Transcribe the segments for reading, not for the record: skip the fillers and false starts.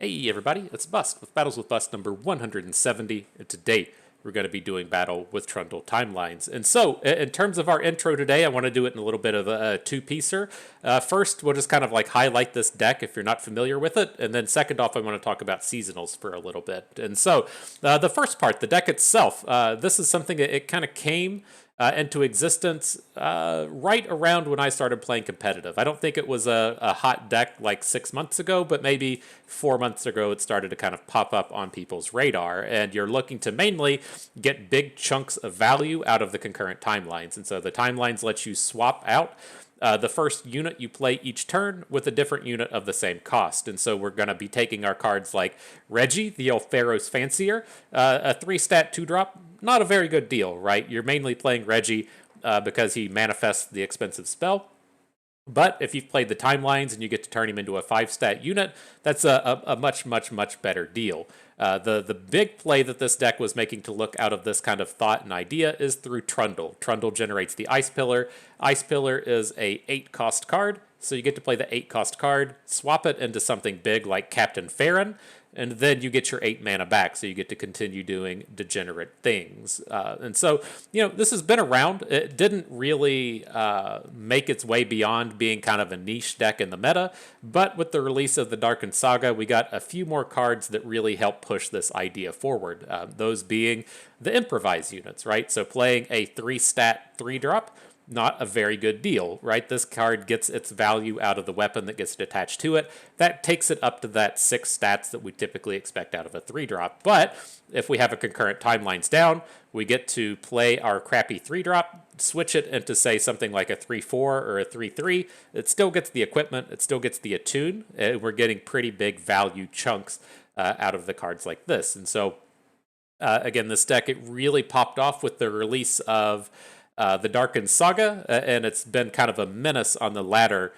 Hey everybody, it's Bust with Battles with Bust number 170, and today we're going to be doing Battle with Trundle Timelines. And so, in terms of our intro today, I want to do it in a little bit of a two-piecer. First, we'll just kind of like highlight this deck if you're not familiar with it, and then second off, I want to talk about seasonals for a little bit. And so, the first part, the deck itself, this is something that it kind of came into existence right around when I started playing competitive. I don't think it was a hot deck like 6 months ago, but maybe 4 months ago it started to kind of pop up on people's radar. And you're looking to mainly get big chunks of value out of the concurrent timelines. And so the timelines let you swap out the first unit you play each turn with a different unit of the same cost. And so we're going to be taking our cards like Reggie, the old Pharaoh's Fancier, a 3-stat 2-drop. Not a very good deal, right? You're mainly playing Reggie because he manifests the expensive spell. But if you've played the timelines and you get to turn him into a 5-stat unit, that's a much, much, much better deal. The big play that this deck was making to look out of this kind of thought and idea is through Trundle. Trundle generates the Ice Pillar. Ice Pillar is a 8-cost card, so you get to play the 8-cost card, swap it into something big like Captain Farron, and then you get your 8 mana back, so you get to continue doing degenerate things. And so, this has been around. It didn't really make its way beyond being kind of a niche deck in the meta, but with the release of the Darkened Saga, we got a few more cards that really help push this idea forward. Those being the improvise units, right? So playing a 3-stat 3-drop, not a very good deal, right? This card gets its value out of the weapon that gets attached to it. That takes it up to that 6 stats that we typically expect out of a 3-drop. But if we have a concurrent timelines down, we get to play our crappy 3-drop, switch it into, say, something like a 3-4 or a 3-3. It still gets the equipment, it still gets the attune, and we're getting pretty big value chunks out of the cards like this. And so, again, this deck, it really popped off with the release of the Darkened Saga, and it's been kind of a menace on the ladder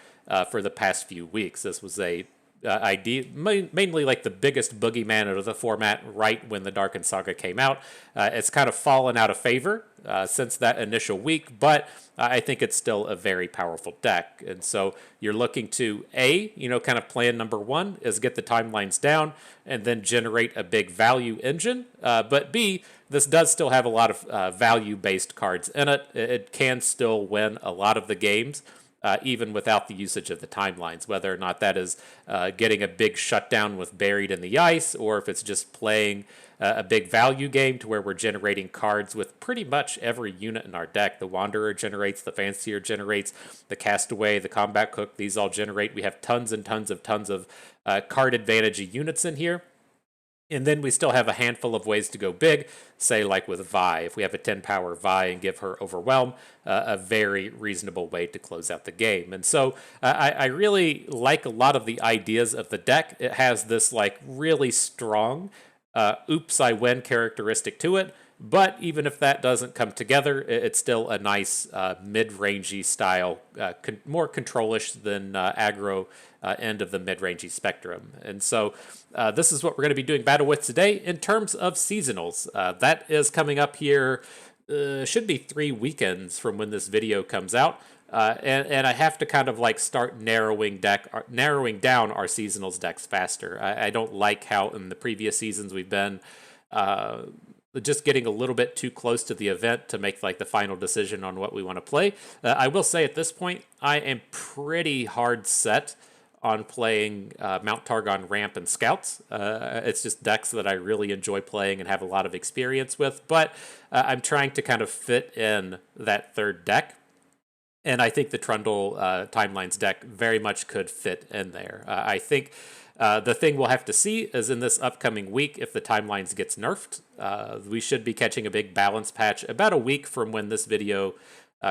for the past few weeks. This was a idea, mainly like the biggest boogeyman of the format right when the Darkened Saga came out. It's kind of fallen out of favor since that initial week, but I think it's still a very powerful deck. And so you're looking to kind of plan number one is get the timelines down and then generate a big value engine. But B, this does still have a lot of value-based cards in it. It can still win a lot of the games, even without the usage of the timelines, whether or not that is getting a big shutdown with Buried in the Ice, or if it's just playing a big value game to where we're generating cards with pretty much every unit in our deck. The Wanderer generates, the Fancier generates, the Castaway, the Combat Cook, these all generate. We have tons and tons of card advantage units in here. And then we still have a handful of ways to go big, say like with Vi. If we have a 10-power Vi and give her Overwhelm, a very reasonable way to close out the game. And so I really like a lot of the ideas of the deck. It has this like really strong oops, I win characteristic to it. But even if that doesn't come together, it's still a nice mid-rangey style, more control-ish than aggro end of the mid-rangey spectrum. And so this is what we're going to be doing battle with today. In terms of seasonals, that is coming up here, should be 3 weekends from when this video comes out. And I have to kind of like start narrowing down our seasonals decks faster. I don't like how in the previous seasons we've been just getting a little bit too close to the event to make like the final decision on what we want to play. I will say at this point, I am pretty hard set on playing Mount Targon Ramp and Scouts. It's just decks that I really enjoy playing and have a lot of experience with, but I'm trying to kind of fit in that third deck. And I think the Trundle Timelines deck very much could fit in there. I think the thing we'll have to see is in this upcoming week if the Timelines gets nerfed. We should be catching a big balance patch about a week from when this video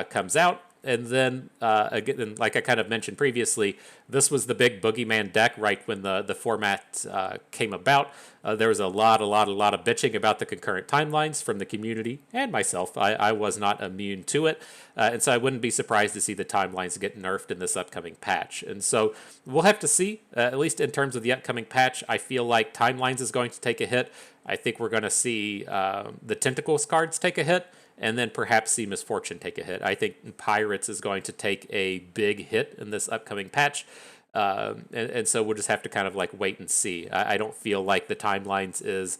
comes out. And then, again, like I kind of mentioned previously, this was the big boogeyman deck right when the format came about. There was a lot of bitching about the concurrent timelines from the community and myself. I was not immune to it. And so I wouldn't be surprised to see the timelines get nerfed in this upcoming patch. And so we'll have to see, at least in terms of the upcoming patch. I feel like timelines is going to take a hit. I think we're going to see the Tentacles cards take a hit, and then perhaps see Misfortune take a hit. I think Pirates is going to take a big hit in this upcoming patch. And so we'll just have to kind of like wait and see. I don't feel like the timelines is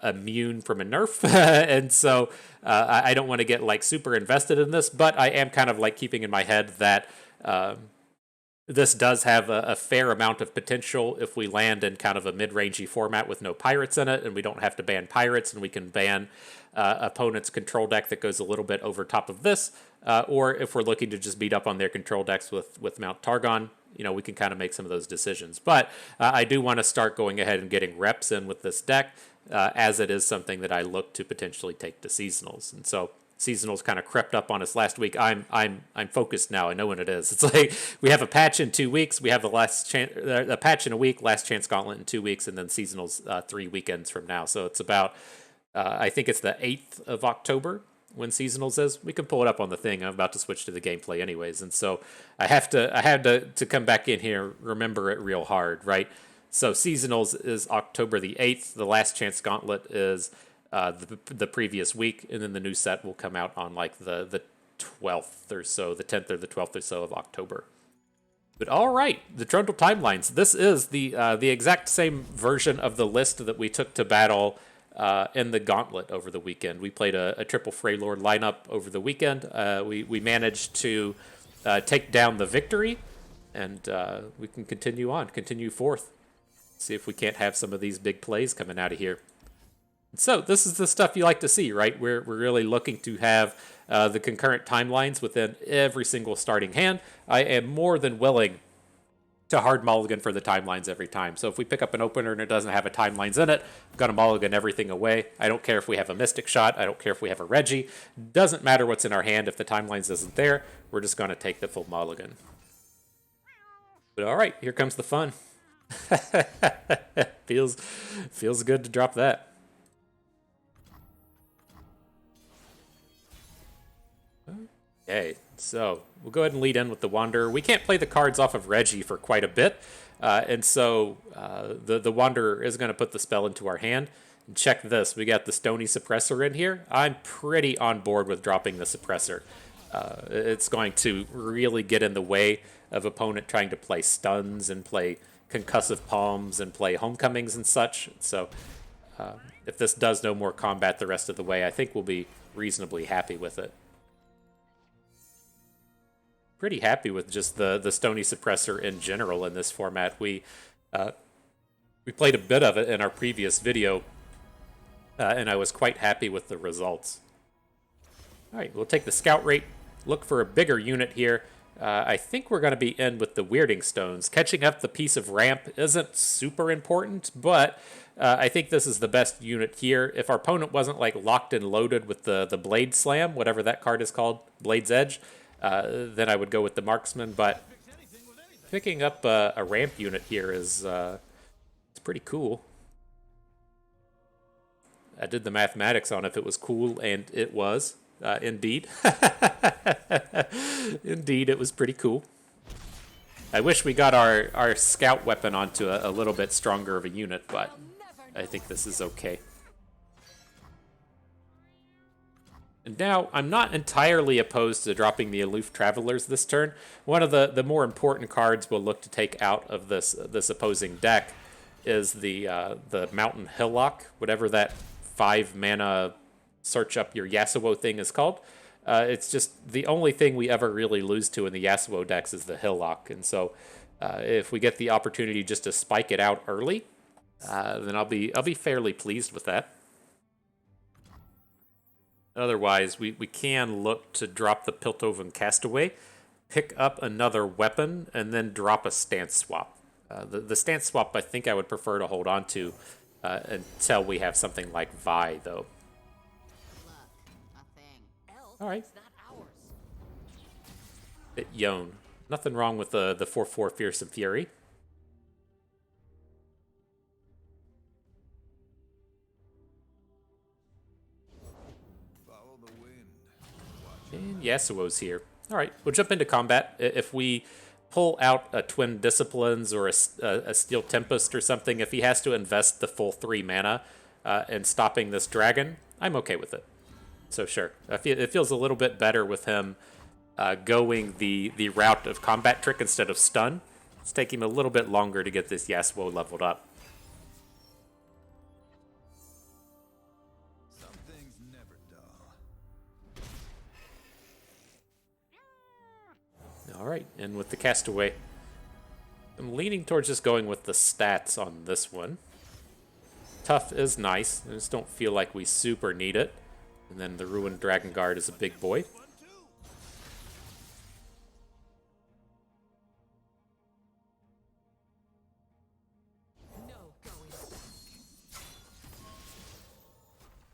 immune from a nerf, and so I don't want to get like super invested in this, but I am kind of like keeping in my head that this does have a fair amount of potential if we land in kind of a mid-rangey format with no pirates in it, and we don't have to ban pirates, and we can ban opponent's control deck that goes a little bit over top of this, or if we're looking to just beat up on their control decks with Mount Targon, you know, we can kind of make some of those decisions. But I do want to start going ahead and getting reps in with this deck, as it is something that I look to potentially take to seasonals. And so seasonals kind of crept up on us last week. I'm focused now. I know when it is. It's like we have a patch in 2 weeks. We have the last chance, a patch in a week, last chance gauntlet in 2 weeks, and then seasonals 3 weekends from now. So it's about I think it's the 8th of October when seasonals is. We can pull it up on the thing. I'm about to switch to the gameplay anyways, and so I had to come back in here, remember it real hard, right? So seasonals is October the 8th. The last chance gauntlet is the previous week, and then the new set will come out on like the 12th or so, the 10th or the 12th or so of October. But all right, the Trundle timelines. This is the exact same version of the list that we took to battle in the gauntlet over the weekend. We played a triple Freylord lineup over the weekend. We managed to take down the victory, and we can continue forth. See if we can't have some of these big plays coming out of here. So this is the stuff you like to see, right? We're really looking to have the concurrent timelines within every single starting hand. I am more than willing to hard mulligan for the timelines every time. So if we pick up an opener and it doesn't have a timelines in it, I'm going to mulligan everything away. I don't care if we have a Mystic Shot. I don't care if we have a Reggie. Doesn't matter what's in our hand. If the timelines isn't there, we're just going to take the full mulligan. But all right, here comes the fun. feels good to drop that. Okay, so we'll go ahead and lead in with the Wanderer. We can't play the cards off of Reggie for quite a bit, and so the Wanderer is going to put the spell into our hand. And check this, we got the Stony Suppressor in here. I'm pretty on board with dropping the Suppressor. It's going to really get in the way of opponent trying to play stuns and play concussive palms and play homecomings and such. So if this does no more combat the rest of the way, I think we'll be reasonably happy with it. Pretty happy with just the Stony Suppressor in general in this format. We played a bit of it in our previous video, and I was quite happy with the results. All right, we'll take the Scout Rate, look for a bigger unit here. I think we're going to be in with the Weirding Stones. Catching up the piece of ramp isn't super important, but I think this is the best unit here. If our opponent wasn't like locked and loaded with the Blade Slam, whatever that card is called, Blade's Edge, then I would go with the Marksman. But picking up a ramp unit here is it's pretty cool. I did the mathematics on if it was cool, and it was. Indeed. Indeed, it was pretty cool. I wish we got our scout weapon onto a little bit stronger of a unit, but I think this is okay. And now, I'm not entirely opposed to dropping the Aloof Travelers this turn. One of the more important cards we'll look to take out of this opposing deck is the Mountain Hillock, whatever that 5-mana search up your Yasuo thing is called. It's just the only thing we ever really lose to in the Yasuo decks is the Hillock, and so if we get the opportunity just to spike it out early, then I'll be fairly pleased with that. Otherwise, we can look to drop the Piltover Castaway, pick up another weapon, and then drop a stance swap. The stance swap I think I would prefer to hold on to until we have something like Vi, though. All right. Bit Yone. Nothing wrong with the 4/4 Fearsome Fury. Follow the wind. And Yasuo's here. All right, we'll jump into combat. If we pull out a Twin Disciplines or a Steel Tempest or something, if he has to invest the full 3 mana in stopping this dragon, I'm okay with it. So sure, it feels a little bit better with him going the route of Combat Trick instead of Stun. It's taking him a little bit longer to get this Yasuo leveled up. Some things never dull. All right, and with the Castaway, I'm leaning towards just going with the stats on this one. Tough is nice. I just don't feel like we super need it. And then the Ruined Dragon Guard is a big boy.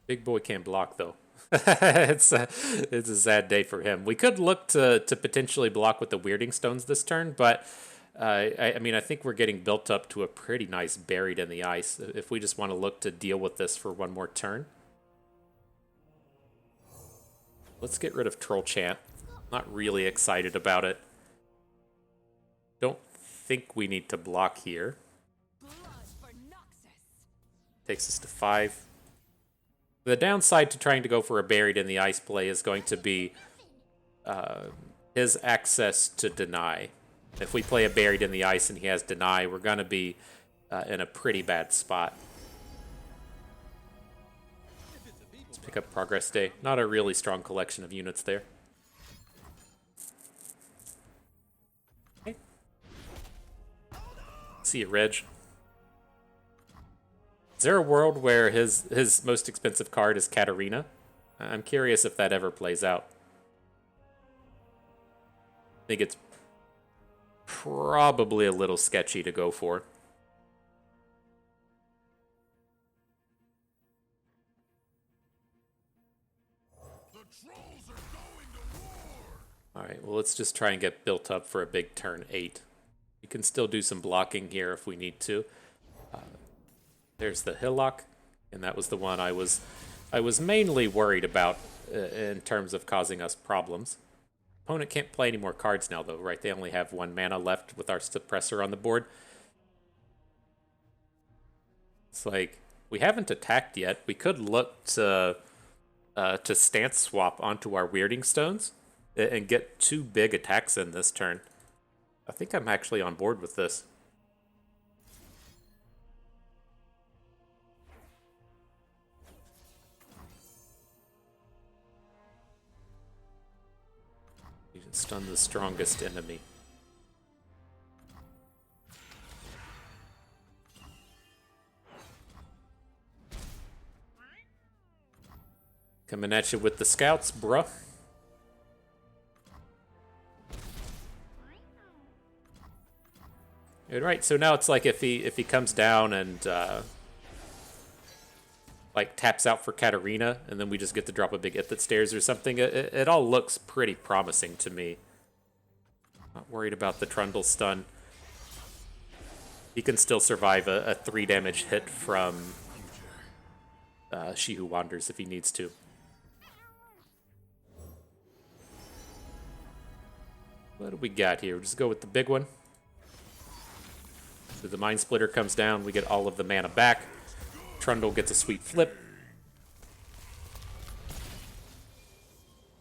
Big boy can't block, though. it's a sad day for him. We could look to potentially block with the Weirding Stones this turn, but I mean, I think we're getting built up to a pretty nice Buried in the Ice if we just want to look to deal with this for one more turn. Let's get rid of Troll Chant. Not really excited about it. Don't think we need to block here. Takes us to 5. The downside to trying to go for a Buried in the Ice play is going to be his access to Deny. If we play a Buried in the Ice and he has Deny, we're going to be in a pretty bad spot. Let's pick up Progress Day. Not a really strong collection of units there. Okay. See you, Reg. Is there a world where his most expensive card is Katarina? I'm curious if that ever plays out. I think it's probably a little sketchy to go for. Alright, well, let's just try and get built up for a big turn 8. We can still do some blocking here if we need to. There's the Hillock, and that was the one I was mainly worried about in terms of causing us problems. Opponent can't play any more cards now, though, right? They only have 1 mana left with our Suppressor on the board. It's like, we haven't attacked yet. We could look to stance swap onto our Weirding Stones and get 2 big attacks in this turn. I think I'm actually on board with this. You can stun the strongest enemy. Coming at you with the scouts, bruh. Right, so now it's like if he comes down and like taps out for Katarina, and then we just get to drop a big Ithit Stairs or something, it all looks pretty promising to me. Not worried about the Trundle stun. He can still survive a 3 damage hit from She Who Wanders if he needs to. What do we got here? We'll just go with the big one. So the Mind Splitter comes down, we get all of the mana back. Trundle gets a sweet flip.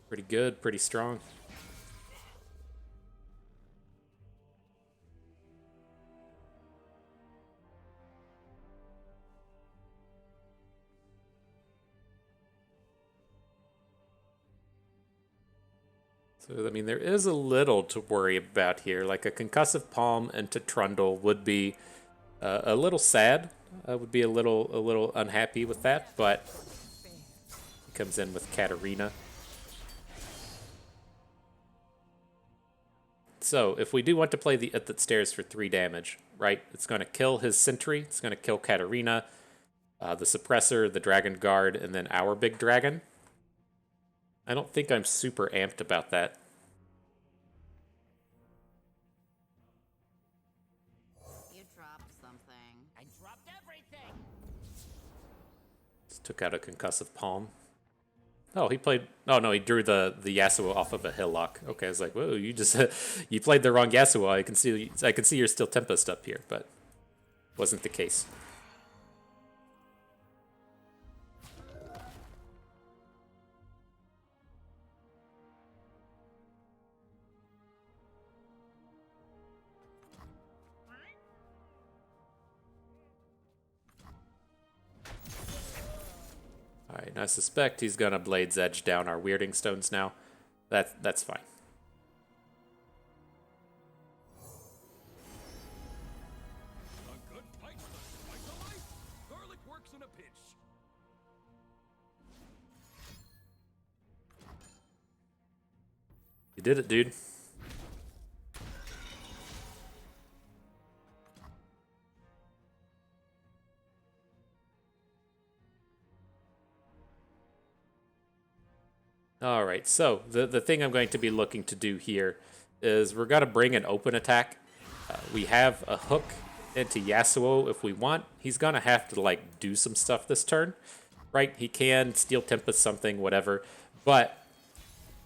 Pretty good, pretty strong. So, I mean, there is a little to worry about here. Like a Concussive Palm into Trundle would be a little sad. I would be a little unhappy with that, but he comes in with Katarina. So, if we do want to play the Ithit Stairs for 3 damage, right? It's going to kill his Sentry, it's going to kill Katarina, the Suppressor, the Dragon Guard, and then our big dragon. I don't think I'm super amped about that. You dropped something. I dropped everything. Just took out a Concussive Palm. Oh, he played... Oh, no, he drew the Yasuo off of a Hillock. Okay, I was like, whoa, you just... you played the wrong Yasuo. I can see you're still Tempest up here, but wasn't the case. Alright, and I suspect he's gonna Blade's Edge down our Weirding Stones now. That's fine. A good fight's the spice of life. Garlic works in a pinch. You did it, dude. All right, so the thing I'm going to be looking to do here is we're going to bring an open attack. We have a hook into Yasuo if we want. He's going to have to, like, do some stuff this turn, right? He can Steel Tempest something, whatever, but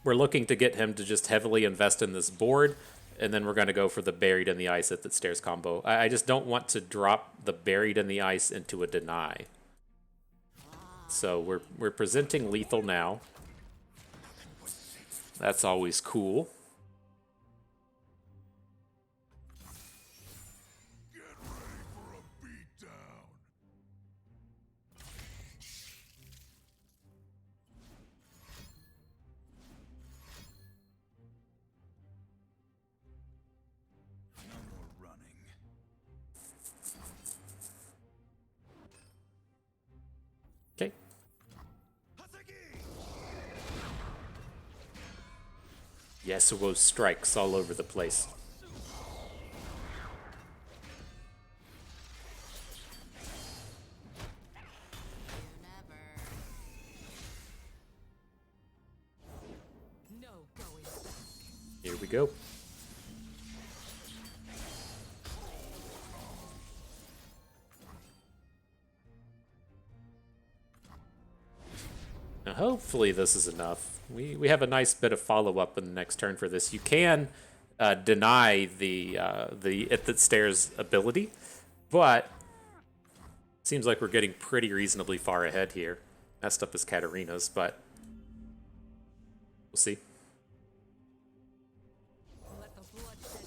we're looking to get him to just heavily invest in this board, and then we're going to go for the Buried in the Ice at the stairs combo. I just don't want to drop the Buried in the Ice into a deny. So we're presenting lethal now. That's always cool. Get ready for a beatdown. No more running. Okay. Yasuo's strikes all over the place. No going back. Here we go. Now hopefully this is enough. We have a nice bit of follow-up in the next turn for this. You can deny the At the Stairs ability, but seems like we're getting pretty reasonably far ahead here. Messed up as Katarina's, but we'll see. Let the bloodshed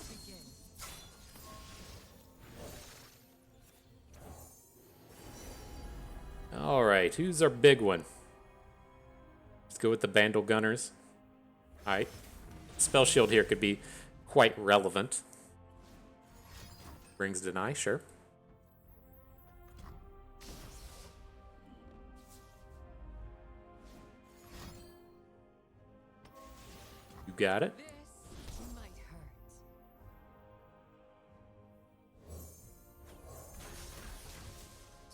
begin. All right, who's our big one? Let's go with the Vandal Gunners. All right, Spell Shield here could be quite relevant. Brings deny, sure. You got it. This might hurt.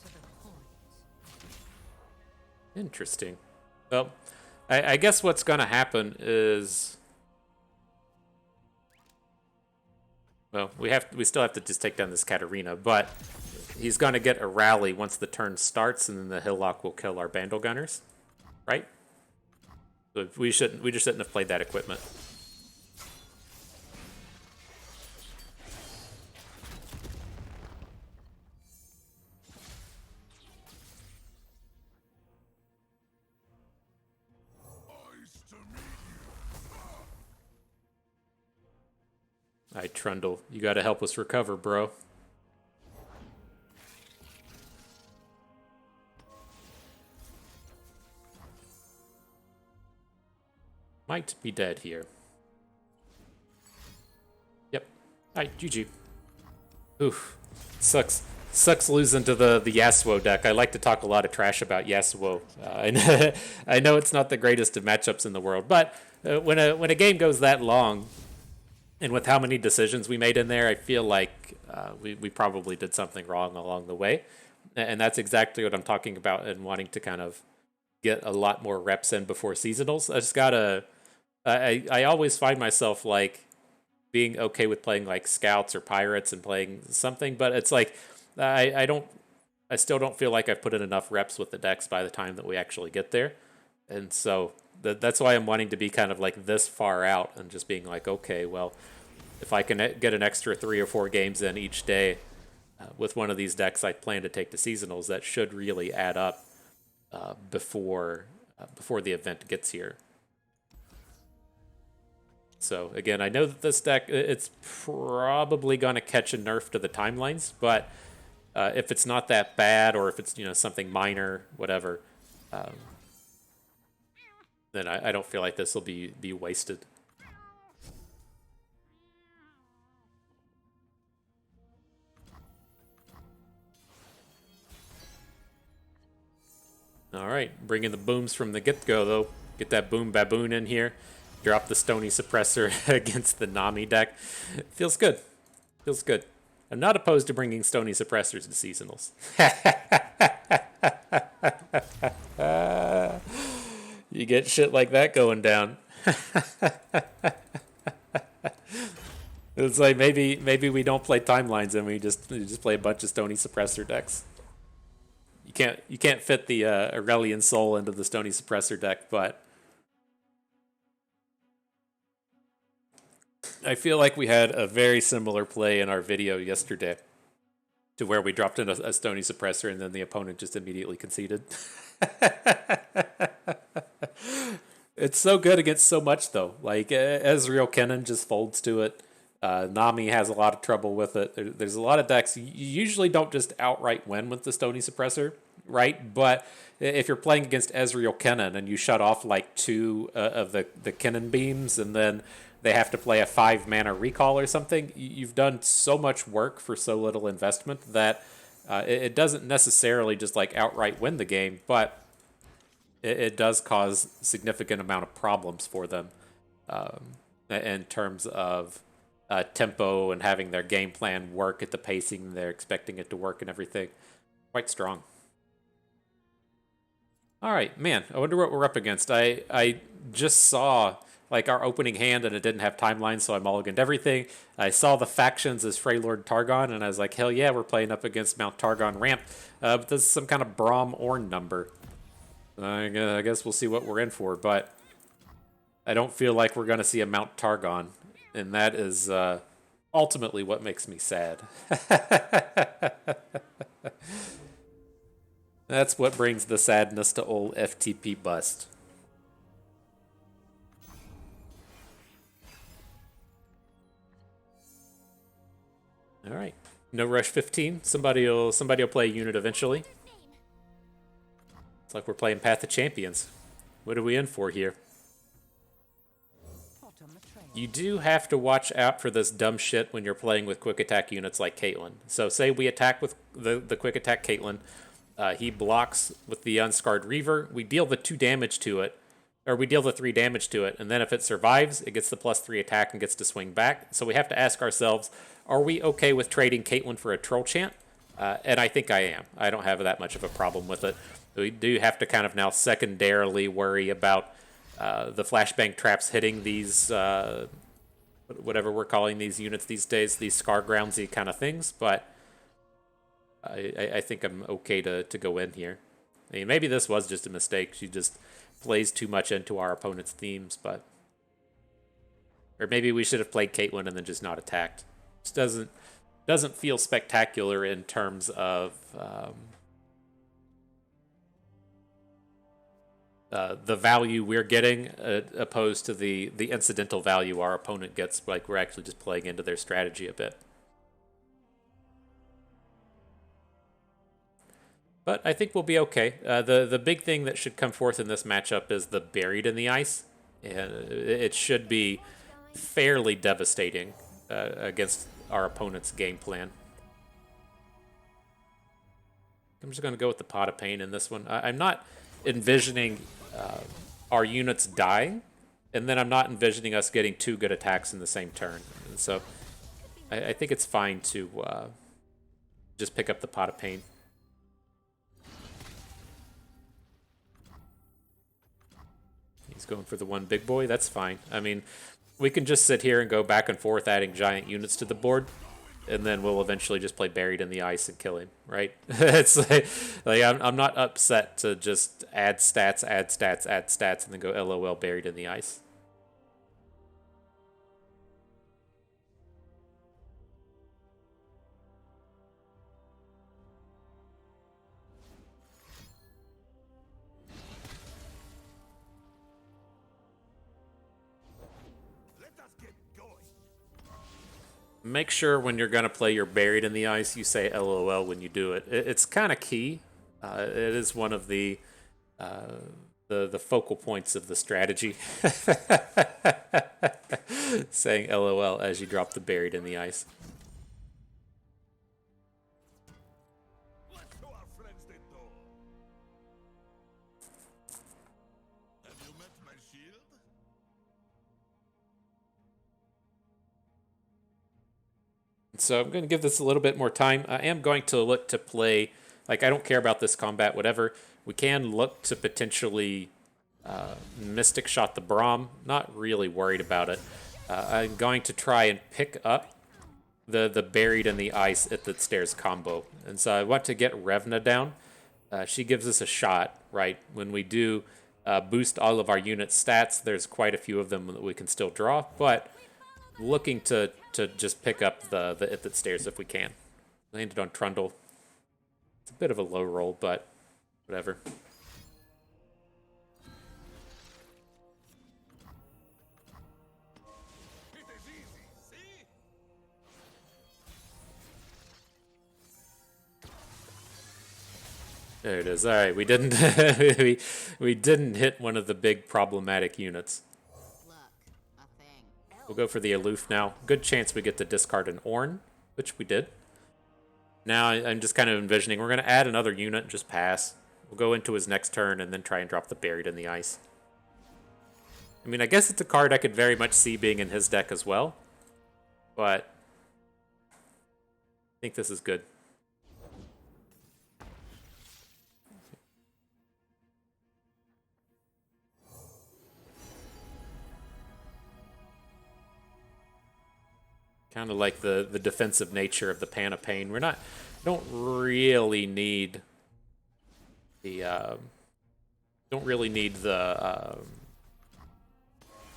To the point. Interesting. Well, I guess what's going to happen is, well, we still have to just take down this Katarina, but he's going to get a rally once the turn starts, and then the Hillock will kill our Vandal Gunners, right? So we just shouldn't have played that equipment. All right, Trundle, you got to help us recover, bro. Might be dead here. Yep. All right, GG. Oof. Sucks losing to the Yasuo deck. I like to talk a lot of trash about Yasuo. And I know it's not the greatest of matchups in the world, but when a game goes that long, and with how many decisions we made in there, I feel like we probably did something wrong along the way. And that's exactly what I'm talking about and wanting to kind of get a lot more reps in before seasonals. I just gotta... I always find myself, like, being okay with playing, like, Scouts or Pirates and playing something, but it's like, I still don't feel like I've put in enough reps with the decks by the time that we actually get there. And so that's why I'm wanting to be kind of like this far out and just being like, okay, well, if I can get an extra 3 or 4 games in each day with one of these decks I plan to take to seasonals, that should really add up before the event gets here. So again, I know that this deck, it's probably going to catch a nerf to the timelines, but if it's not that bad, or if it's something minor, whatever, then I don't feel like this will be wasted. All right, bring in the booms from the get-go, though. Get that boom baboon in here. Drop the Stony Suppressor against the Nami deck. Feels good. Feels good. I'm not opposed to bringing Stony Suppressors to seasonals. You get shit like that going down. It's like maybe we don't play timelines and we just play a bunch of Stony Suppressor decks. You can't fit the Aurelian Soul into the Stony Suppressor deck, but I feel like we had a very similar play in our video yesterday to where we dropped in a Stony Suppressor and then the opponent just immediately conceded. It's so good against so much, though. Like, Ezreal Kennen just folds to it. Nami has a lot of trouble with it. There's a lot of decks. You usually don't just outright win with the Stony Suppressor, right? But if you're playing against Ezreal Kennen and you shut off like 2 of the Kennen beams and then they have to play a 5-mana recall or something, you've done so much work for so little investment that it doesn't necessarily just like outright win the game, but it does cause significant amount of problems for them in terms of tempo and having their game plan work at the pacing they're expecting it to work and everything. Quite strong. All right, man, I wonder what we're up against. I just saw like our opening hand and it didn't have timelines, so I mulliganed everything. I saw the factions as Freylord Targon, and I was like, hell yeah, we're playing up against Mount Targon Ramp. But this is some kind of Braum Ornn number. I guess we'll see what we're in for, but I don't feel like we're going to see a Mount Targon, and that is ultimately what makes me sad. That's what brings the sadness to old FTP Bust. All right, no rush 15. Somebody will play a unit eventually. It's like we're playing Path of Champions. What are we in for here? You do have to watch out for this dumb shit when you're playing with quick attack units like Caitlyn. So say we attack with the quick attack Caitlyn. He blocks with the Unscarred Reaver. We deal the 2 damage to it, or we deal the 3 damage to it, and then if it survives, it gets the +3 attack and gets to swing back. So we have to ask ourselves, are we okay with trading Caitlyn for a Troll Chant? And I think I am. I don't have that much of a problem with it. We do have to kind of now secondarily worry about the flashbang traps hitting these, whatever we're calling these units these days, these Scar Groundsy kind of things, but I think I'm okay to go in here. I mean, maybe this was just a mistake. She just plays too much into our opponent's themes, but... Or maybe we should have played Caitlyn and then just not attacked. Just doesn't feel spectacular in terms of... the value we're getting opposed to the incidental value our opponent gets, like we're actually just playing into their strategy a bit. But I think we'll be okay. The big thing that should come forth in this matchup is the Buried in the Ice. And it should be fairly devastating against our opponent's game plan. I'm just going to go with the Pot of Pain in this one. I'm not envisioning our units dying, and then I'm not envisioning us getting 2 good attacks in the same turn. And so I think it's fine to just pick up the Pot of Pain. He's going for the 1 big boy. That's fine. I mean, we can just sit here and go back and forth adding giant units to the board, and then we'll eventually just play Buried in the Ice and kill him, right? It's like I'm not upset to just add stats, and then go LOL Buried in the Ice. Make sure when you're going to play your Buried in the Ice, you say LOL when you do it. It's kind of key. It is one of the the focal points of the strategy. Saying LOL as you drop the buried in the ice. Let's show our friends the door. Have you met my shield? So I'm going to give this a little bit more time. I am going to look to play, like, I don't care about this combat, whatever. We can look to potentially Mystic Shot the Braum. Not really worried about it. I'm going to try and pick up the buried in the ice at the stairs combo. And so I want to get Revna down. She gives us a shot, right? When we do boost all of our unit stats, there's quite a few of them that we can still draw, but looking to just pick up the Ithit stairs if we can. Landed on Trundle. It's a bit of a low roll, but whatever. It is easy, see? There it is. All right, we didn't we didn't hit one of the big problematic units. Look, a thing. We'll go for the aloof now. Good chance we get to discard an Ornn, which we did. Now I'm just kind of envisioning we're going to add another unit and just pass. We'll go into his next turn and then try and drop the buried in the ice. I mean, I guess it's a card I could very much see being in his deck as well. But I think this is good. Kind of like the defensive nature of the Pan of Pain. Don't really need the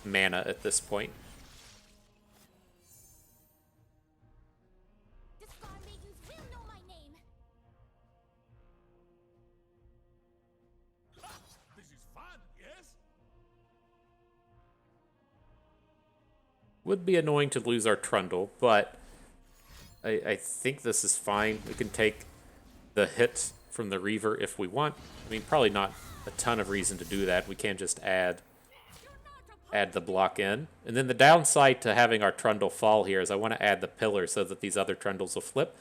mana at this point. The Scar Maidens will know my name. This is fun, yes? Would be annoying to lose our Trundle, but I think this is fine. We can take the hit from the Reaver if we want. I mean, probably not a ton of reason to do that. We can just add the block in. And then the downside to having our Trundle fall here is I want to add the pillar so that these other Trundles will flip.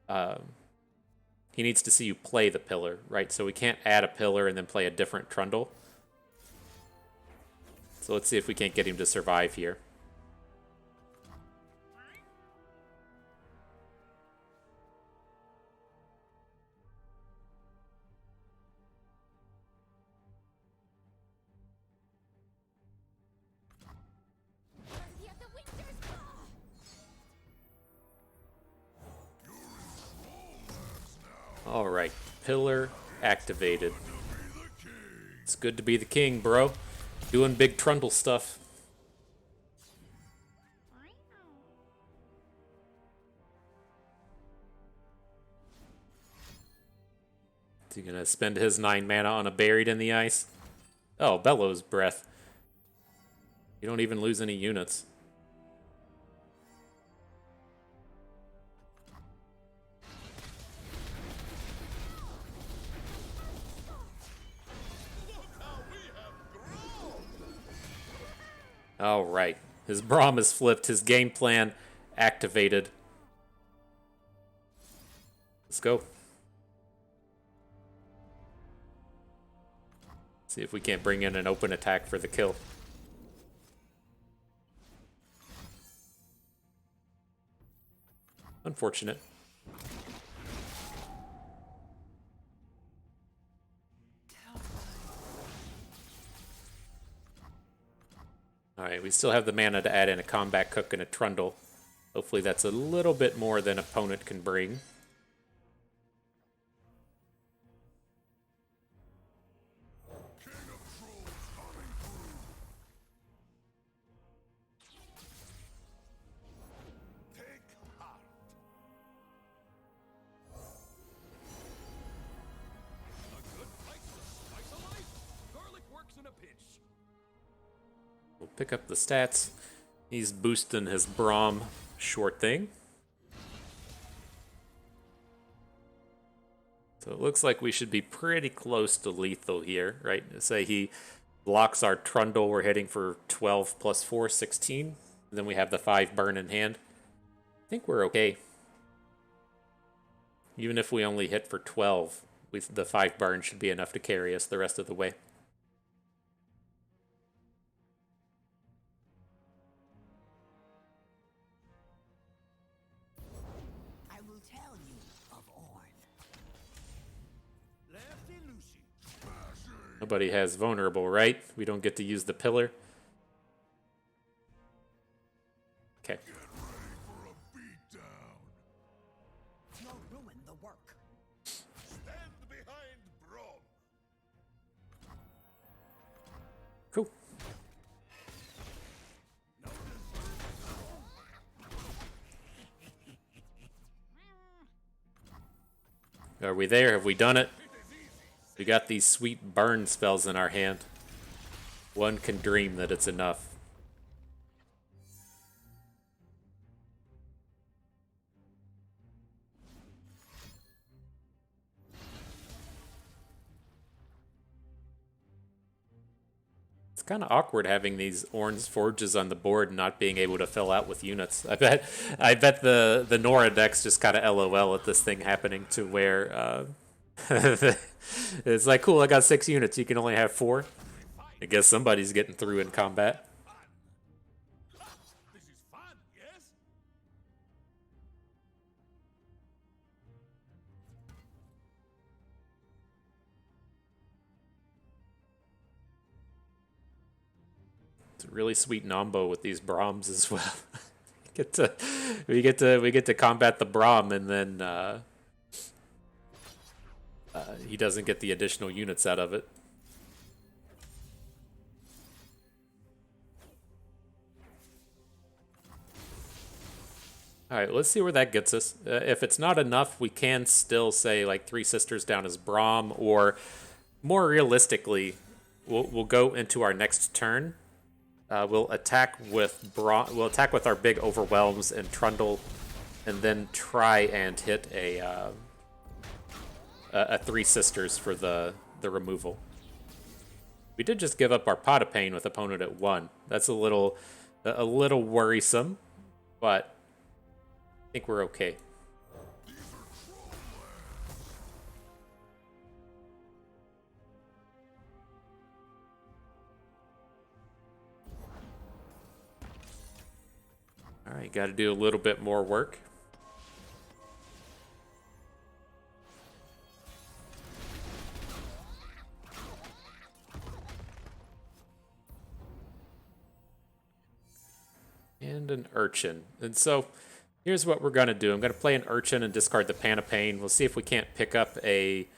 He needs to see you play the pillar, right? So we can't add a pillar and then play a different Trundle. So let's see if we can't get him to survive here. Worthy of the Winter's Claw. All right, pillar activated. It's good to be the king, bro. Doing big Trundle stuff. Is he gonna spend his 9 mana on a buried in the ice? Oh, Bellows Breath. You don't even lose any units. All right, his Braum is flipped. His game plan activated. Let's go. See if we can't bring in an open attack for the kill. Unfortunate. Alright, we still have the mana to add in a Combat Cook and a Trundle. Hopefully that's a little bit more than opponent can bring. We'll pick up the stats. He's boosting his Braum short thing. So it looks like we should be pretty close to lethal here, right? Say he blocks our Trundle, we're hitting for 12 plus 4, 16. And then we have the 5 burn in hand. I think we're okay. Even if we only hit for 12, the 5 burn should be enough to carry us the rest of the way. I will tell you of Orn. Lefty Lucy. Nobody has vulnerable, right? We don't get to use the pillar. Okay. You'll ruin the work. Stand behind Brom. Cool. Are we there? Have we done it? We got these sweet burn spells in our hand. One can dream that it's enough. It's kind of awkward having these orange forges on the board and not being able to fill out with units. I bet the Nora decks just kind of LOL at this thing happening to where it's like, cool, I got 6 units. You can only have 4. I guess somebody's getting through in combat. This is fun, yes? It's a really sweet nombo with these Brahms as well. we get to combat the Brahm, and then he doesn't get the additional units out of it. All right, let's see where that gets us. If it's not enough, we can still say like 3 Sisters down as Brahm, or more realistically, we'll go into our next turn. We'll attack with We'll attack with our big Overwhelms and Trundle, and then try and hit a 3 Sisters for the removal. We did just give up our Pot of Pain with opponent at 1. That's a little worrisome, but I think we're okay. All right, got to do a little bit more work. And an Urchin. And so here's what we're going to do. I'm going to play an Urchin and discard the Pan of Pain. We'll see if we can't pick up a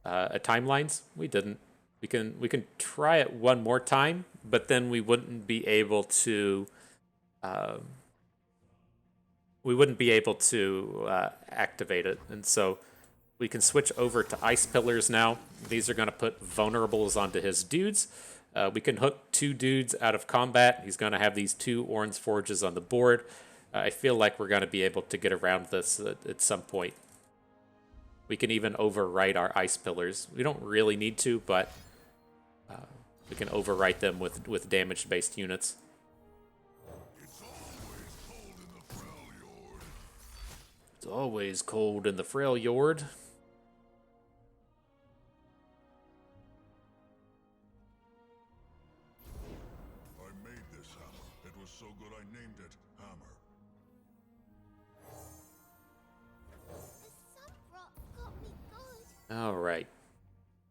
Timelines. We didn't. We can try it one more time, but then we wouldn't be able to activate it. And so we can switch over to Ice Pillars now. These are going to put vulnerables onto his dudes. We can hook 2 dudes out of combat. He's going to have these 2 Orange Forges on the board. I feel like we're going to be able to get around this at some point. We can even overwrite our Ice Pillars. We don't really need to, but we can overwrite them with damage-based units. It's always cold in the Frail Yord. I made this hammer. It was so good I named it Hammer. The sun got me good. All right.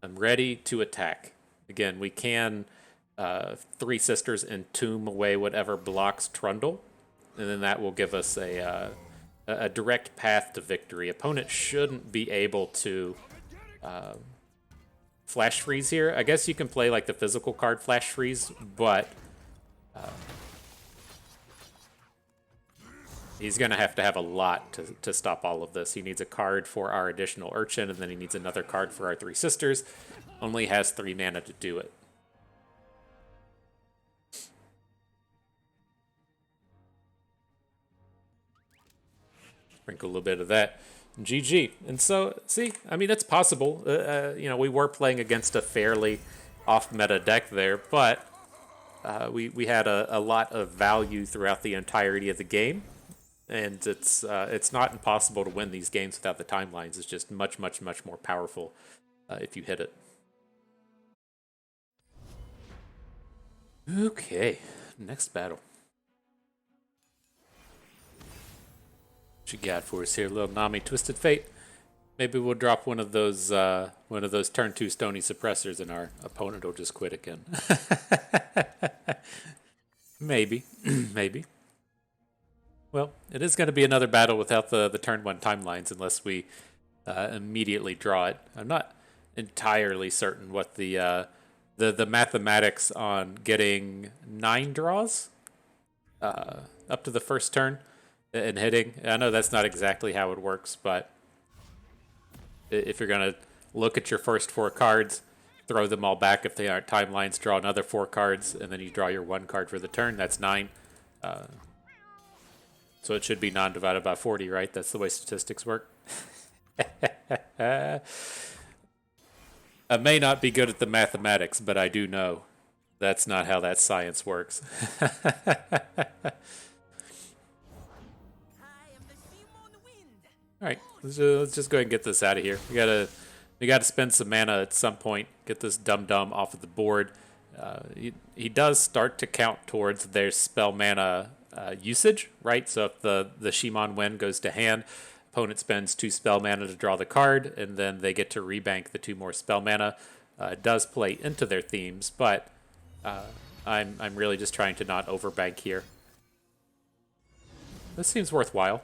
I'm ready to attack. Again, we can 3 Sisters and tomb away whatever blocks Trundle, and then that will give us a direct path to victory. Opponent shouldn't be able to Flash Freeze here. I guess you can play like the physical card Flash Freeze, but he's going to have a lot to stop all of this. He needs a card for our additional Urchin, and then he needs another card for our 3 Sisters. Only has 3 mana to do it. Sprinkle a little bit of that. GG. And so, see, I mean, it's possible. You know, we were playing against a fairly off-meta deck there, but we had a lot of value throughout the entirety of the game. And it's not impossible to win these games without the timelines. It's just much, much, much more powerful if you hit it. Okay, next battle. What you got for us here, little Nami Twisted Fate? Maybe we'll drop one of those turn 2 Stony Suppressors and our opponent will just quit again. Maybe, maybe. Well, it is going to be another battle without the turn 1 timelines unless we immediately draw it. I'm not entirely certain what the mathematics on getting 9 draws up to the first turn and hitting. I know that's not exactly how it works, but if you're going to look at your first 4 cards, throw them all back if they aren't timelines, draw another 4 cards, and then you draw your 1 card for the turn, that's 9. So it should be 9 divided by 40, right? That's the way statistics work. I may not be good at the mathematics, but I do know that's not how that science works. All right, let's just go ahead and get this out of here. We gotta spend some mana at some point. Get this dum-dum off of the board. He does start to count towards their spell mana usage, right? So if the Shimon Wind goes to hand, opponent spends 2 spell mana to draw the card, and then they get to rebank the 2 more spell mana. It does play into their themes, but I'm really just trying to not overbank here. This seems worthwhile.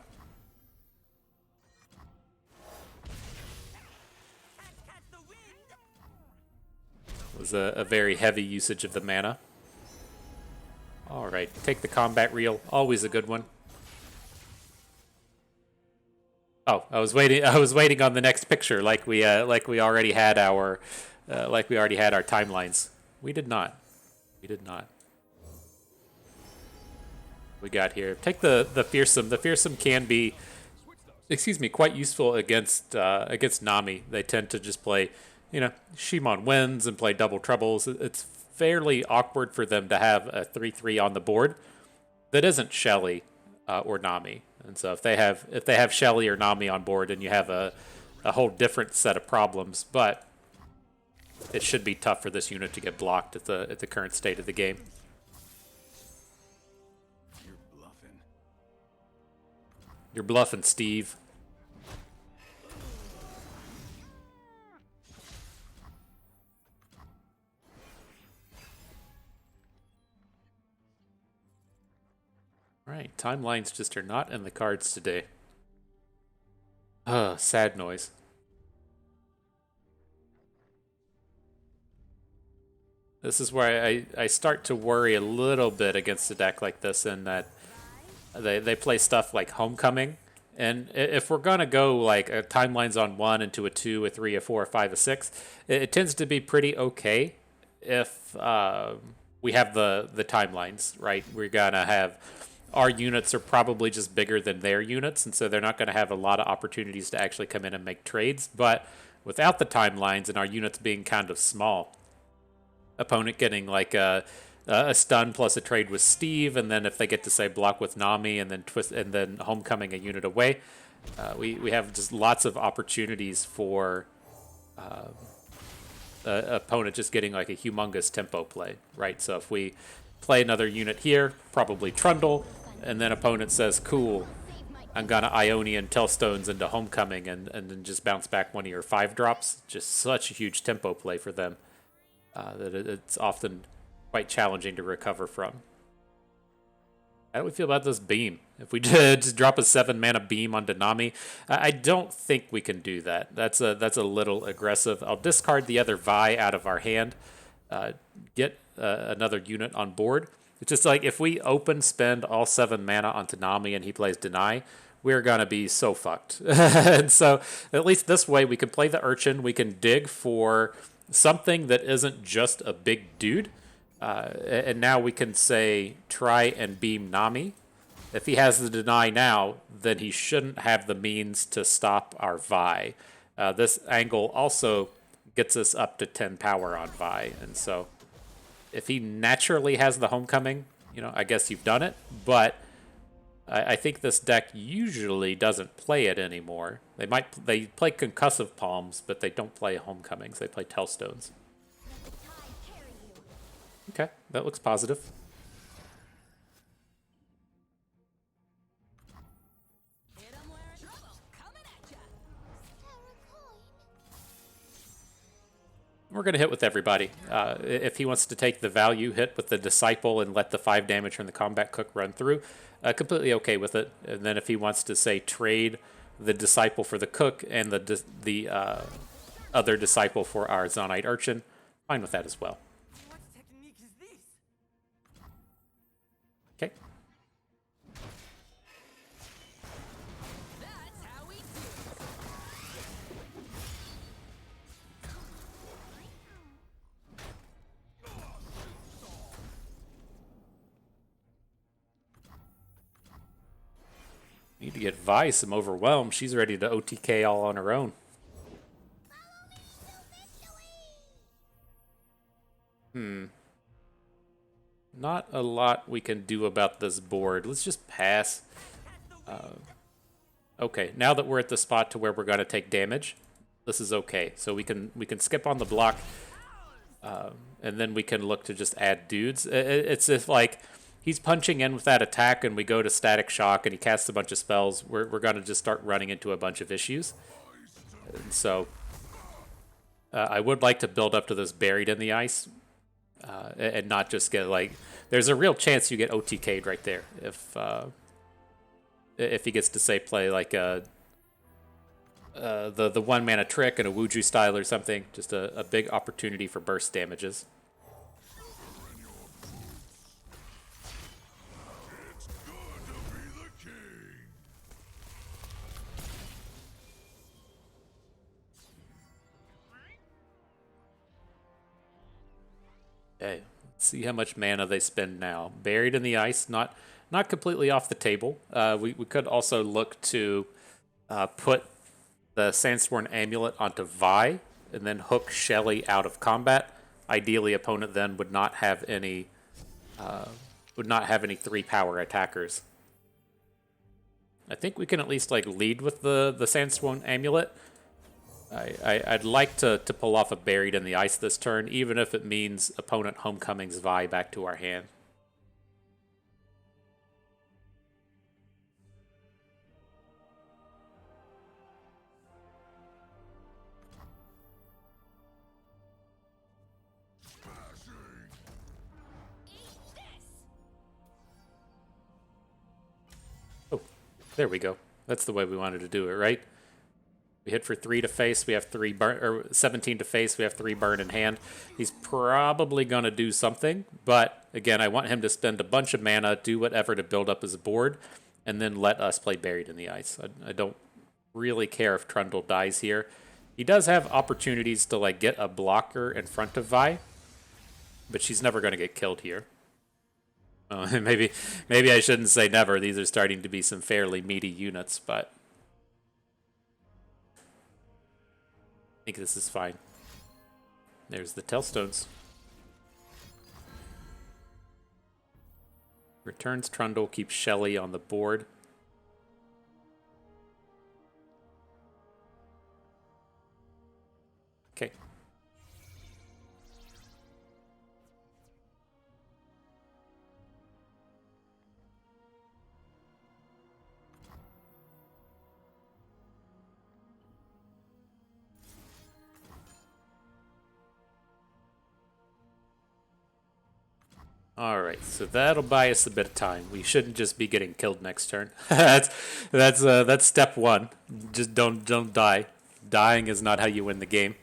It was a very heavy usage of the mana. All right, take the combat reel. Always a good one. Oh, I was waiting on the next picture, like we already had our timelines. We did not. We did not. We got here. Take the fearsome. The fearsome can be, quite useful against Nami. They tend to just play, Shimon Winds and play double troubles. It's fairly awkward for them to have a 3/3 on the board that isn't Shelly or Nami. And so if they have Shelly or Nami on board, then you have a whole different set of problems. But it should be tough for this unit to get blocked at the current state of the game. You're bluffing. You're bluffing, Steve. Right, timelines just are not in the cards today. Sad noise. This is where I start to worry a little bit against a deck like this, in that they play stuff like Homecoming. And if we're going to go like timelines on 1 into a 2, a 3, a 4, a 5, a 6, it tends to be pretty okay if we have the timelines, right? We're going to have... Our units are probably just bigger than their units, and so they're not going to have a lot of opportunities to actually come in and make trades. But without the timelines and our units being kind of small, opponent getting like a stun plus a trade with Steve, and then if they get to say block with Nami and then twist and then homecoming a unit away, we have just lots of opportunities for opponent just getting like a humongous tempo play, right? So if we play another unit here, probably Trundle, and then opponent says, cool, I'm going to Ionian Tellstones into Homecoming and then just bounce back one of your 5 drops. Just such a huge tempo play for them that it's often quite challenging to recover from. How do we feel about this beam? If we just drop a 7 mana beam onto Nami, I don't think we can do that. That's a little aggressive. I'll discard the other Vi out of our hand, get another unit on board. It's just like if we spend all 7 mana onto Nami and he plays Deny, we're going to be so fucked. And so at least this way we can play the Urchin. We can dig for something that isn't just a big dude. And now we can say try and beam Nami If he has the deny now, then he shouldn't have the means to stop our Vi. This angle also gets us up to 10 power on Vi, and so if he naturally has the homecoming, you know, I guess you've done it, but I think this deck usually doesn't play it anymore. They play concussive palms, but they don't play homecomings. They play tellstones. Let the tide carry you. Okay, that looks positive. Hit 'em where it's trouble. Coming at ya. Terra coin. We're going to hit with everybody. If he wants to take the value hit with the Disciple and let the 5 damage from the Combat Cook run through, completely okay with it. And then if he wants to, say, trade the Disciple for the Cook and the other Disciple for our Zonite Urchin, fine with that as well. What technique is this? Okay. That's how we do it. Need to get Vi some overwhelmed. She's ready to OTK all on her own. Not a lot we can do about this board. Let's just pass. Okay, now that we're at the spot to where we're going to take damage, this is okay. So we can skip on the block, and then we can look to just add dudes. It's if like he's punching in with that attack, and we go to Static Shock, and he casts a bunch of spells. We're going to just start running into a bunch of issues. And so I would like to build up to this Buried in the Ice, and not just get like. There's a real chance you get OTK'd right there if he gets to say play like the 1 mana trick and a Wuju style or something. Just a big opportunity for burst damages. Okay, let's see how much mana they spend now. Buried in the Ice, not completely off the table. We could also look to put the Sandsworn Amulet onto Vi, and then hook Shelly out of combat. Ideally, opponent then would not have any 3-power attackers. I think we can at least like lead with the Sandsworn Amulet. I'd like to pull off a Buried in the Ice this turn, even if it means opponent homecomings Vi back to our hand. Oh, there we go. That's the way we wanted to do it, right? We hit for 3 to face. We have 3 burn, or 17 to face. We have 3 burn in hand. He's probably going to do something, but again, I want him to spend a bunch of mana, do whatever to build up his board, and then let us play Buried in the Ice. I don't really care if Trundle dies here. He does have opportunities to like get a blocker in front of Vi, but she's never going to get killed here. Maybe I shouldn't say never. These are starting to be some fairly meaty units, but I think this is fine. There's the Tellstones. Returns Trundle, keeps Shelly on the board. Okay. All right, so that'll buy us a bit of time. We shouldn't just be getting killed next turn. that's step 1. Just don't die. Dying is not how you win the game.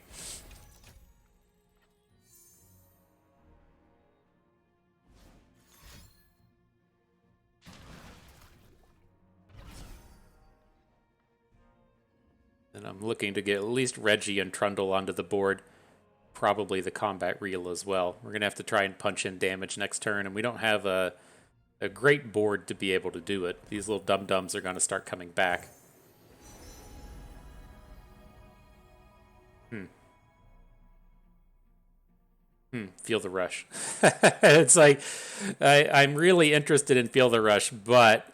And I'm looking to get at least Reggie and Trundle onto the board. Probably the combat reel as well. We're going to have to try and punch in damage next turn, and we don't have a a great board to be able to do it. These little dum-dums are going to start coming back. Feel the Rush. It's like, I'm really interested in Feel the Rush, but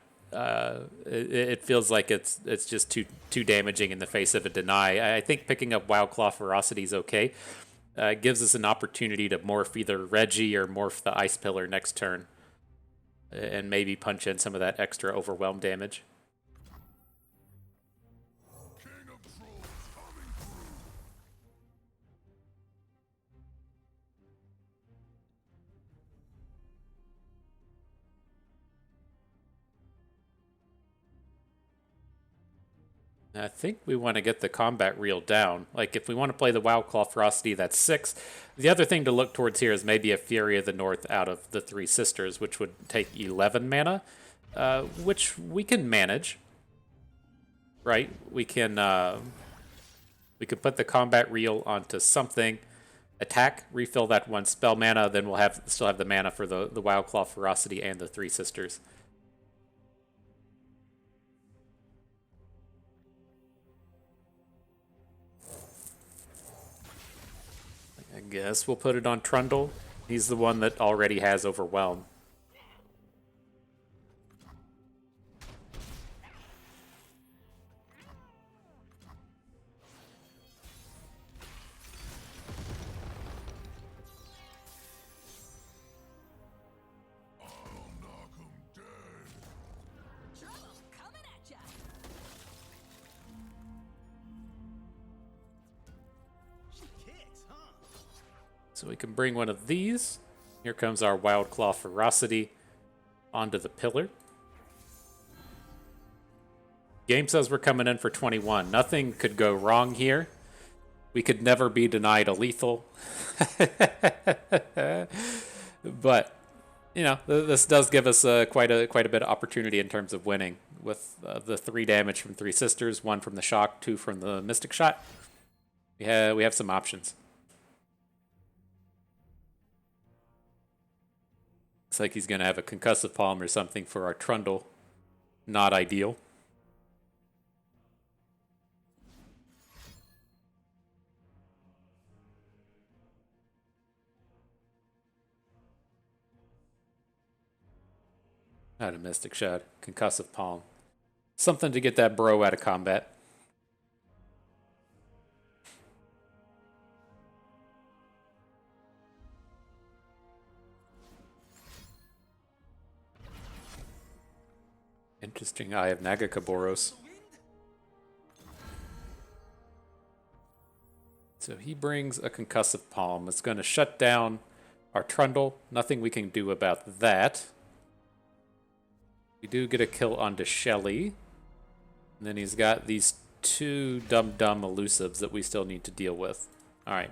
it feels like it's just too damaging in the face of a deny. I think picking up Wildclaw Ferocity is okay. It gives us an opportunity to morph either Reggie or morph the Ice Pillar next turn, and maybe punch in some of that extra overwhelm damage. I think we want to get the combat reel down. Like, if we want to play the Wildclaw Ferocity, that's 6. The other thing to look towards here is maybe a Fury of the North out of the Three Sisters, which would take 11 mana, which we can manage. Right? We can put the combat reel onto something, attack, refill that 1 spell mana, then we'll still have the mana for the Wildclaw Ferocity and the Three Sisters. I guess we'll put it on Trundle. He's the one that already has Overwhelm. Trouble coming at ya. She kicks, huh? So we can bring one of these. Here comes our Wildclaw Ferocity onto the pillar. Game says we're coming in for 21. Nothing could go wrong here. We could never be denied a lethal. But, you know, this does give us quite a bit of opportunity in terms of winning. With the 3 damage from Three Sisters, 1 from the Shock, 2 from the Mystic Shot. We have some options. Looks like he's going to have a Concussive Palm or something for our Trundle. Not ideal. Not a Mystic Shot. Concussive Palm. Something to get that bro out of combat. Interesting Eye of Nagakaboros. So he brings a Concussive Palm. It's going to shut down our Trundle. Nothing we can do about that. We do get a kill onto Shelly. And then he's got these 2 dumb elusives that we still need to deal with. Alright.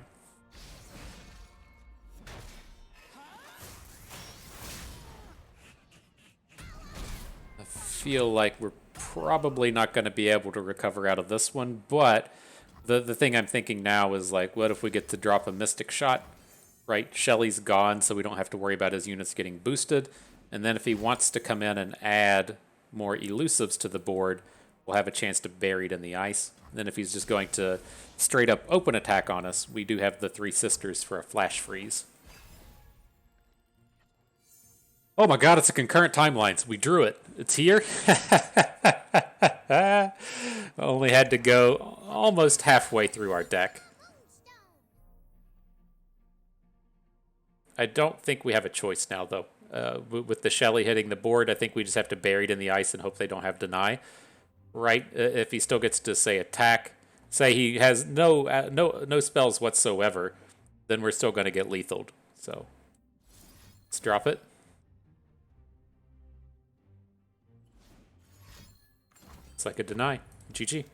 I feel like we're probably not going to be able to recover out of this one, but the thing I'm thinking now is, like, what if we get to drop a Mystic Shot? Right? Shelly's gone, so we don't have to worry about his units getting boosted. And then if he wants to come in and add more elusives to the board, we'll have a chance to bury it in the ice. And then if he's just going to straight up open attack on us, we do have the Three Sisters for a flash freeze. Oh my god, it's a concurrent timelines. We drew it. It's here. Only had to go almost halfway through our deck. I don't think we have a choice now, though. With the Shelly hitting the board, I think we just have to bury it in the ice and hope they don't have deny. Right? If he still gets to, say, attack, say he has no spells whatsoever, then we're still going to get lethaled. So let's drop it. It's like a deny. GG.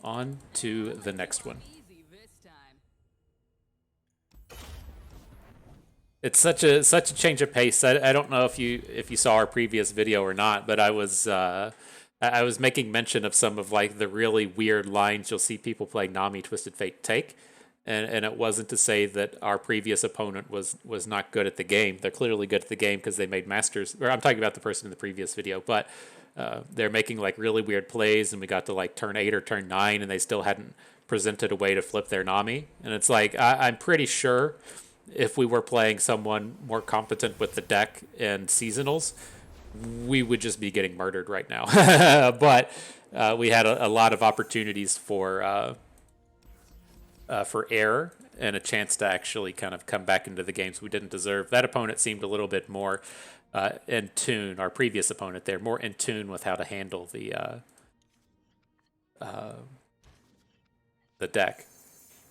On to the next one. Easy this time. It's such a change of pace. I don't know if you saw our previous video or not, but I was making mention of some of, like, the really weird lines you'll see people play Nami Twisted Fate take. And it wasn't to say that our previous opponent was not good at the game. They're clearly good at the game because they made masters. Or I'm talking about the person in the previous video, but they're making like really weird plays, and we got to like turn 8 or turn 9, and they still hadn't presented a way to flip their Nami. And it's like I'm pretty sure if we were playing someone more competent with the deck and seasonals, we would just be getting murdered right now. But we had a lot of opportunities for error and a chance to actually kind of come back into the games we didn't deserve. That opponent seemed a little bit more in tune, our previous opponent there, more in tune with how to handle the deck.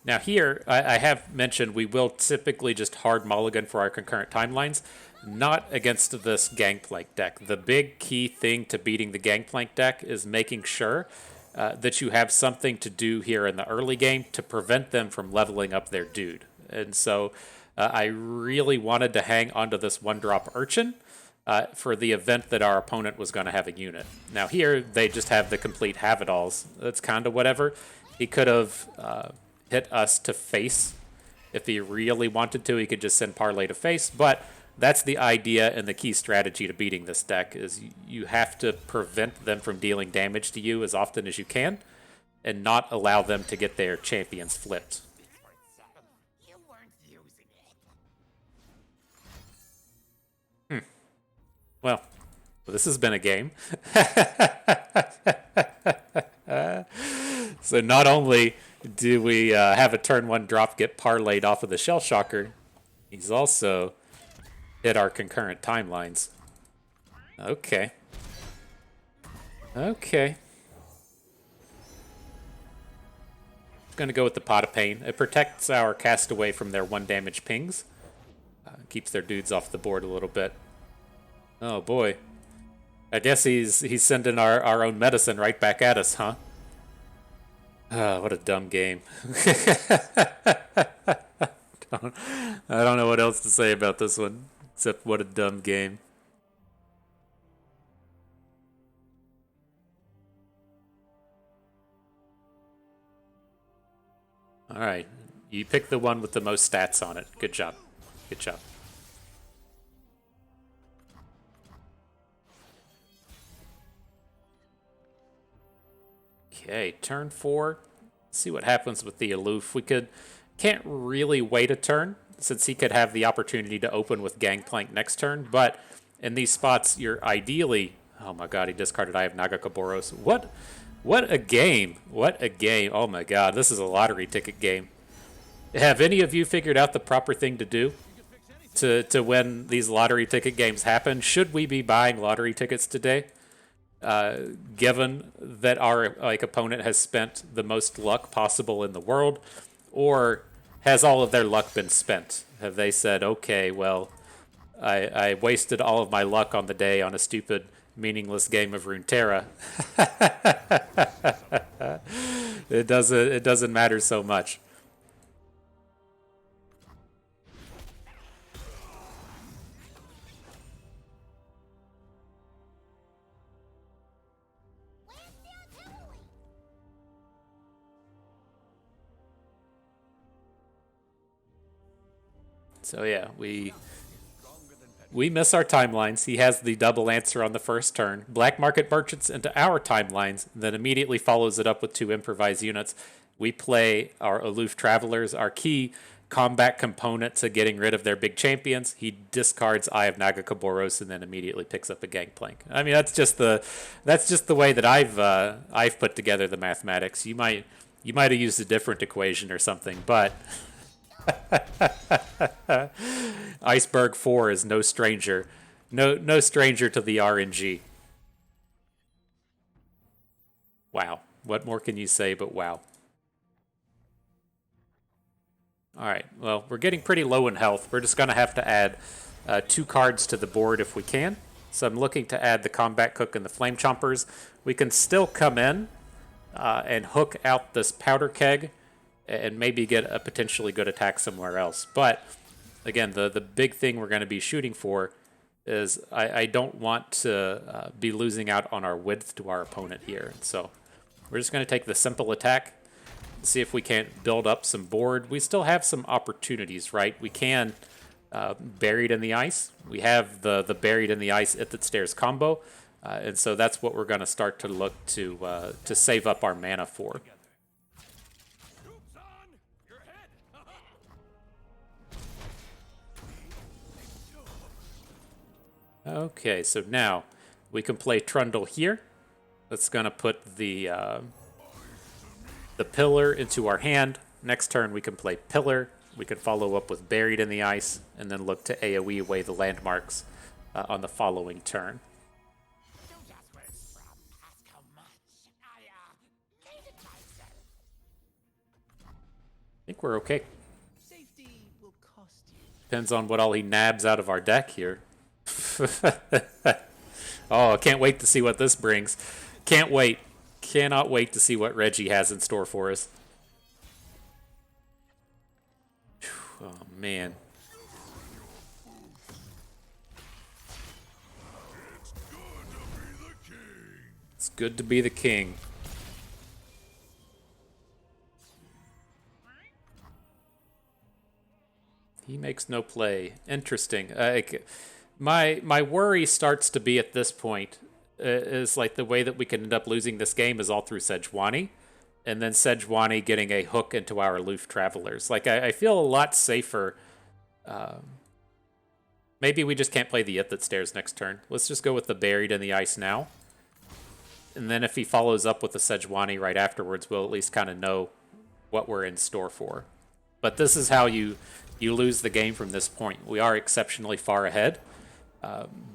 Now here, I have mentioned we will typically just hard mulligan for our concurrent timelines, not against this Gangplank deck. The big key thing to beating the Gangplank deck is making sure that you have something to do here in the early game to prevent them from leveling up their dude. And so I really wanted to hang onto this 1-drop Urchin for the event that our opponent was going to have a unit. Now here, they just have the complete have-it-alls. That's kind of whatever. He could have hit us to face. If he really wanted to, he could just send Parlay to face, but that's the idea and the key strategy to beating this deck is you have to prevent them from dealing damage to you as often as you can and not allow them to get their champions flipped. You weren't using it. Well, this has been a game. So not only do we have a turn 1 drop get parlayed off of the Shell Shocker, he's also hit our concurrent timelines. Okay. Okay. Gonna go with the Pot of Pain. It protects our castaway from their 1 damage pings. Keeps their dudes off the board a little bit. Oh boy. I guess he's sending our own medicine right back at us, huh? What a dumb game. I don't know what else to say about this one, except what a dumb game. All right, you picked the one with the most stats on it. Good job. Good job. Okay, turn 4. Let's see what happens with the aloof. Can't really wait a turn since he could have the opportunity to open with Gangplank next turn, but in these spots you're ideally... Oh my god, he discarded Eye of Nagakaboros. What a game. What a game. Oh my god, this is a lottery ticket game. Have any of you figured out the proper thing to do to when these lottery ticket games happen? Should we be buying lottery tickets today? Given that our opponent has spent the most luck possible in the world, or has all of their luck been spent? Have they said, okay, well, I wasted all of my luck on the day on a stupid, meaningless game of Runeterra. It doesn't matter so much. So yeah, we miss our timelines. He has the double answer on the first turn. Black market merchants into our timelines, then immediately follows it up with 2 improvised units. We play our aloof travelers, our key combat component to getting rid of their big champions. He discards Eye of Nagakaboros and then immediately picks up a Gangplank. I mean, that's just the way that I've put together the mathematics. You might have used a different equation or something, but Iceberg 4 is no stranger. No stranger to the RNG. Wow. What more can you say but wow? Alright, well, we're getting pretty low in health. We're just going to have to add 2 cards to the board if we can. So I'm looking to add the Combat Cook and the Flame Chompers. We can still come in and hook out this Powder Keg and maybe get a potentially good attack somewhere else. But again, the big thing we're going to be shooting for is I don't want to be losing out on our width to our opponent here. So we're just going to take the simple attack. see if we can't build up some board. We still have some opportunities, right? We can Buried in the Ice. We have the Buried in the Ice Ithid Stairs combo, and so that's what we're going to start to look to save up our mana for. Scoops on your head. Okay, so now we can play Trundle here. That's going to put the pillar into our hand. Next turn we can play Pillar. We can follow up with Buried in the Ice, and then look to AoE away the landmarks on the following turn. I think we're okay. Safety will cost you. Depends on what all he nabs out of our deck here. Oh, I can't wait to see what this brings. Can't wait. Cannot wait to see what Reggie has in store for us. Oh, man. It's good to be the king. He makes no play. Interesting. My worry starts to be at this point is like the way that we can end up losing this game is all through Sejuani, and then Sejuani getting a hook into our aloof travelers. Like I feel a lot safer. Maybe we just can't play the Ithid Stairs next turn. Let's just go with the Buried in the Ice now. And then if he follows up with the Sejuani right afterwards, we'll at least kind of know what we're in store for. But this is how you lose the game from this point. We are exceptionally far ahead.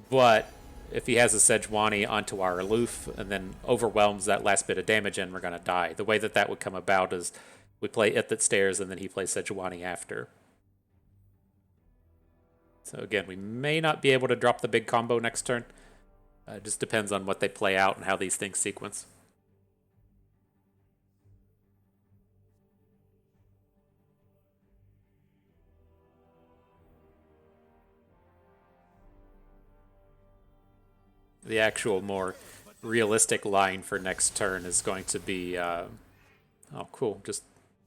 But if he has a Sejuani onto our aloof and then overwhelms that last bit of damage in, we're going to die. The way that that would come about is we play Ithid Stairs and then he plays Sejuani after. So again, we may not be able to drop the big combo next turn. It just depends on what they play out and how these things sequence. The actual more realistic line for next turn is going to be, oh cool,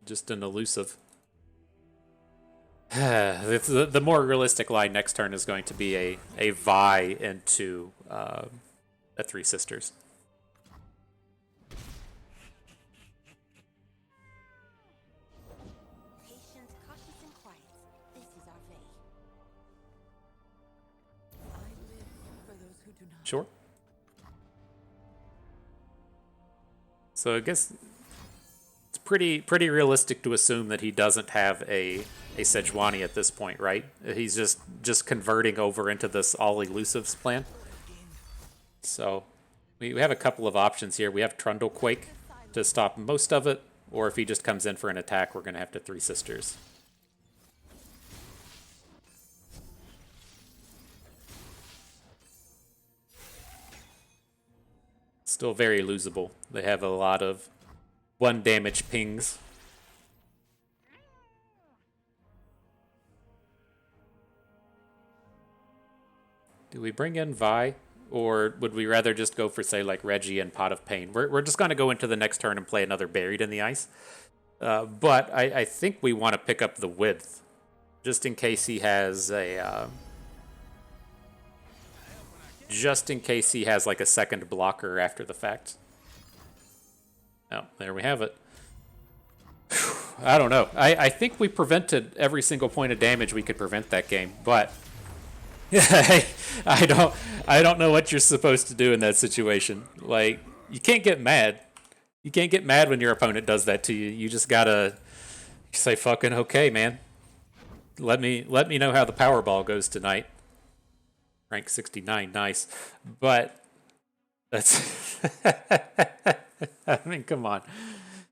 just an elusive. The more realistic line next turn is going to be a Vi into a Three Sisters. Patient, cautious, and quiet. This is our fate. I live for those who do not. Sure. So I guess it's pretty realistic to assume that he doesn't have a Sejuani at this point, right? He's just converting over into this all elusives plan. So we have a couple of options here. We have Trundle Quake to stop most of it, or if he just comes in for an attack, we're going to have to Three Sisters. Still very losable. They have a lot of 1 damage pings. Do we bring in Vi? Or would we rather just go for, say, like Reggie and Pot of Pain? We're just going to go into the next turn and play another Buried in the Ice. But I think we want to pick up the width. Just in case he has a... just in case he has like a second blocker after the fact. Oh, there we have it. I don't know. I think we prevented every single point of damage we could prevent that game, but I don't know what you're supposed to do in that situation. Like, you can't get mad. You can't get mad when your opponent does that to you. You just gotta say fucking okay, man. Let me know how the Powerball goes tonight. Rank 69, nice. But that's I mean, come on.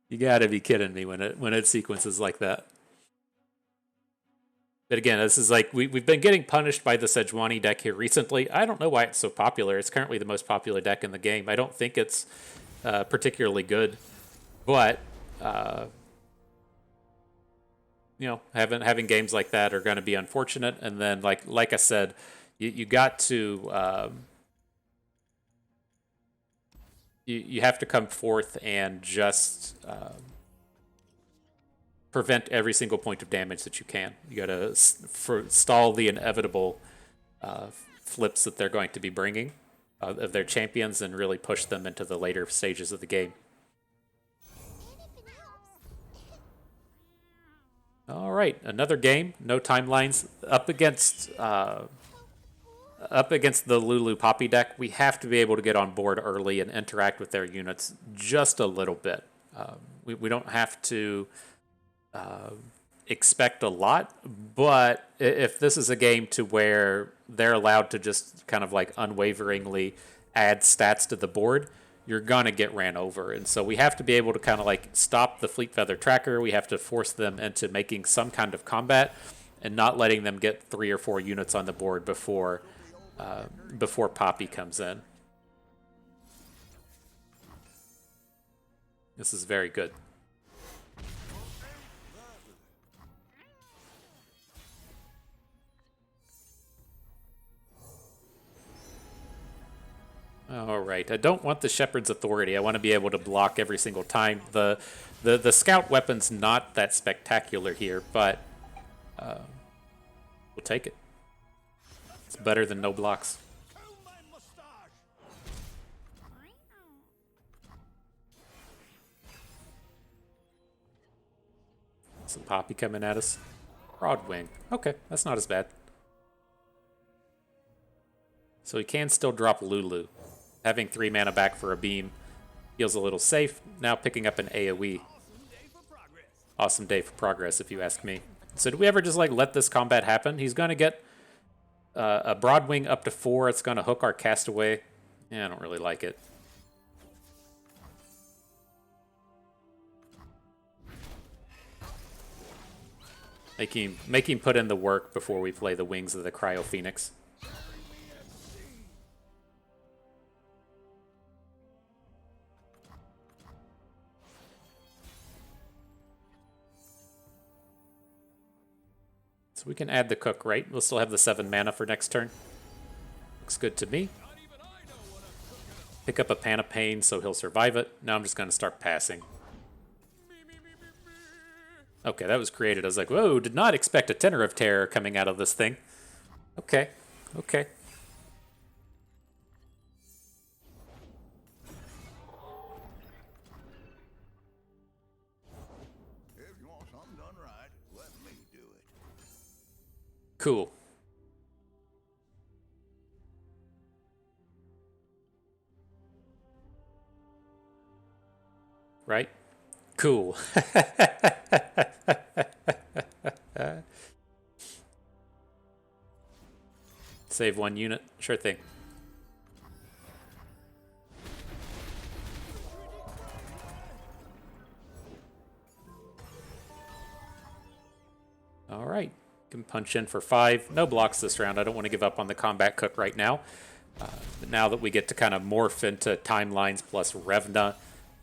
You gotta be kidding me when it sequences like that. But again, this is like, we've been getting punished by the Sejuani deck here recently. I don't know why it's so popular. It's currently the most popular deck in the game. I don't think it's particularly good. But, you know, having games like that are going to be unfortunate. And then, like I said, you got to... You have to come forth and just prevent every single point of damage that you can. You gotta stall the inevitable flips that they're going to be bringing of their champions and really push them into the later stages of the game. All right, another game, no timelines, up against the Lulu Poppy deck. We have to be able to get on board early and interact with their units just a little bit. We don't have to expect a lot, but if this is a game to where they're allowed to just kind of like unwaveringly add stats to the board, you're gonna get ran over. And so we have to be able to kind of like stop the Fleet Feather Tracker. We have to force them into making some kind of combat and not letting them get 3 or 4 units on the board before Poppy comes in. This is very good. All right, I don't want the Shepherd's Authority. I want to be able to block every single time. The scout weapon's not that spectacular here, but we'll take it. It's better than no blocks. Some Poppy coming at us. Broadwing. Okay, that's not as bad. So he can still drop Lulu. Having 3 mana back for a beam feels a little safe. Now picking up an AoE. Awesome day for progress, if you ask me. So do we ever just like let this combat happen? He's going to get a Broadwing up to 4. It's going to hook our Castaway. Yeah, I don't really like it. Make him put in the work before we play the Wings of the Cryo Phoenix. So we can add the Cook, right? We'll still have the 7 mana for next turn. Looks good to me. Pick up a Pan of Pain so he'll survive it. Now I'm just going to start passing. Okay, that was created. I was like, whoa, did not expect a Tenor of Terror coming out of this thing. Okay, okay. If you want something done right, let me do it. Cool. Right? Cool. Save 1 unit. Sure thing. All right. Can punch in for 5. No blocks this round. I don't want to give up on the Combat Cook right now. But now that we get to kind of morph into Timelines plus Revna,